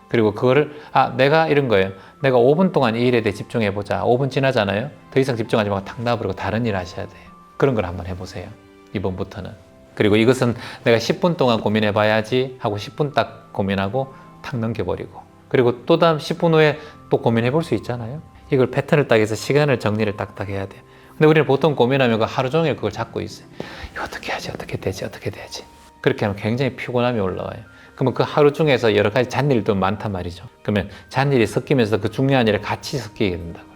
그리고 그거를 내가 이런 거예요. 내가 5분 동안 이 일에 대해 집중해보자. 5분 지나잖아요. 더 이상 집중하지 말고 탁 놔버리고 다른 일 하셔야 돼요. 그런 걸 한번 해보세요, 이번부터는. 그리고 이것은 내가 10분 동안 고민해봐야지 하고 10분 딱 고민하고 탁 넘겨버리고, 그리고 또 다음 10분 후에 또 고민해볼 수 있잖아요. 이걸 패턴을 딱 해서 시간을 정리를 딱딱 해야 돼요. 근데 우리는 보통 고민하면 그 하루 종일 그걸 잡고 있어요. 이거 어떻게 하지? 어떻게 되지? 어떻게 되지? 그렇게 하면 굉장히 피곤함이 올라와요. 그러면 그 하루 중에서 여러 가지 잔일도 많단 말이죠. 그러면 잔일이 섞이면서 그 중요한 일에 같이 섞이게 된다고요.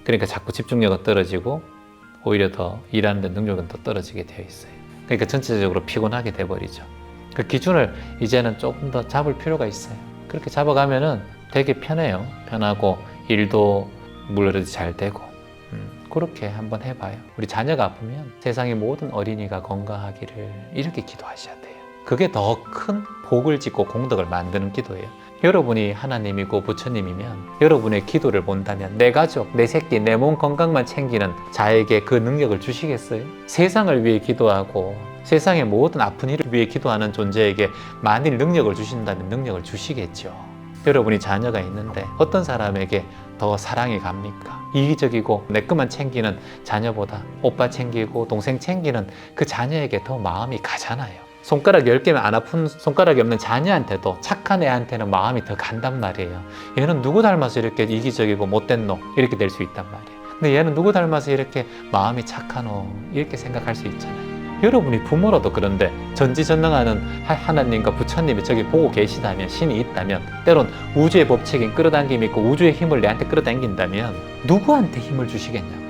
그러니까 자꾸 집중력은 떨어지고 오히려 더 일하는 데 능력은 더 떨어지게 되어 있어요. 그러니까 전체적으로 피곤하게 돼버리죠. 그 기준을 이제는 조금 더 잡을 필요가 있어요. 그렇게 잡아가면은 되게 편해요. 편하고 일도 물론 잘 되고 그렇게 한번 해봐요. 우리 자녀가 아프면 세상의 모든 어린이가 건강하기를 이렇게 기도하셔야 돼요. 그게 더 큰 복을 짓고 공덕을 만드는 기도예요. 여러분이 하나님이고 부처님이면 여러분의 기도를 본다면 내 가족, 내 새끼, 내 몸 건강만 챙기는 자에게 그 능력을 주시겠어요? 세상을 위해 기도하고 세상의 모든 아픈 이를 위해 기도하는 존재에게 만일 능력을 주신다면 능력을 주시겠죠. 여러분이 자녀가 있는데 어떤 사람에게 더 사랑이 갑니까? 이기적이고 내 것만 챙기는 자녀보다 오빠 챙기고 동생 챙기는 그 자녀에게 더 마음이 가잖아요. 손가락 10개면 안 아픈 손가락이 없는 자녀한테도 착한 애한테는 마음이 더 간단 말이에요. 얘는 누구 닮아서 이렇게 이기적이고 못된 놈 이렇게 될 수 있단 말이에요. 근데 얘는 누구 닮아서 이렇게 마음이 착하노 이렇게 생각할 수 있잖아요. 여러분이 부모로도 그런데 전지전능하는 하나님과 부처님이 저기 보고 계시다면, 신이 있다면, 때론 우주의 법칙인 끌어당김이 있고 우주의 힘을 내한테 끌어당긴다면 누구한테 힘을 주시겠냐고.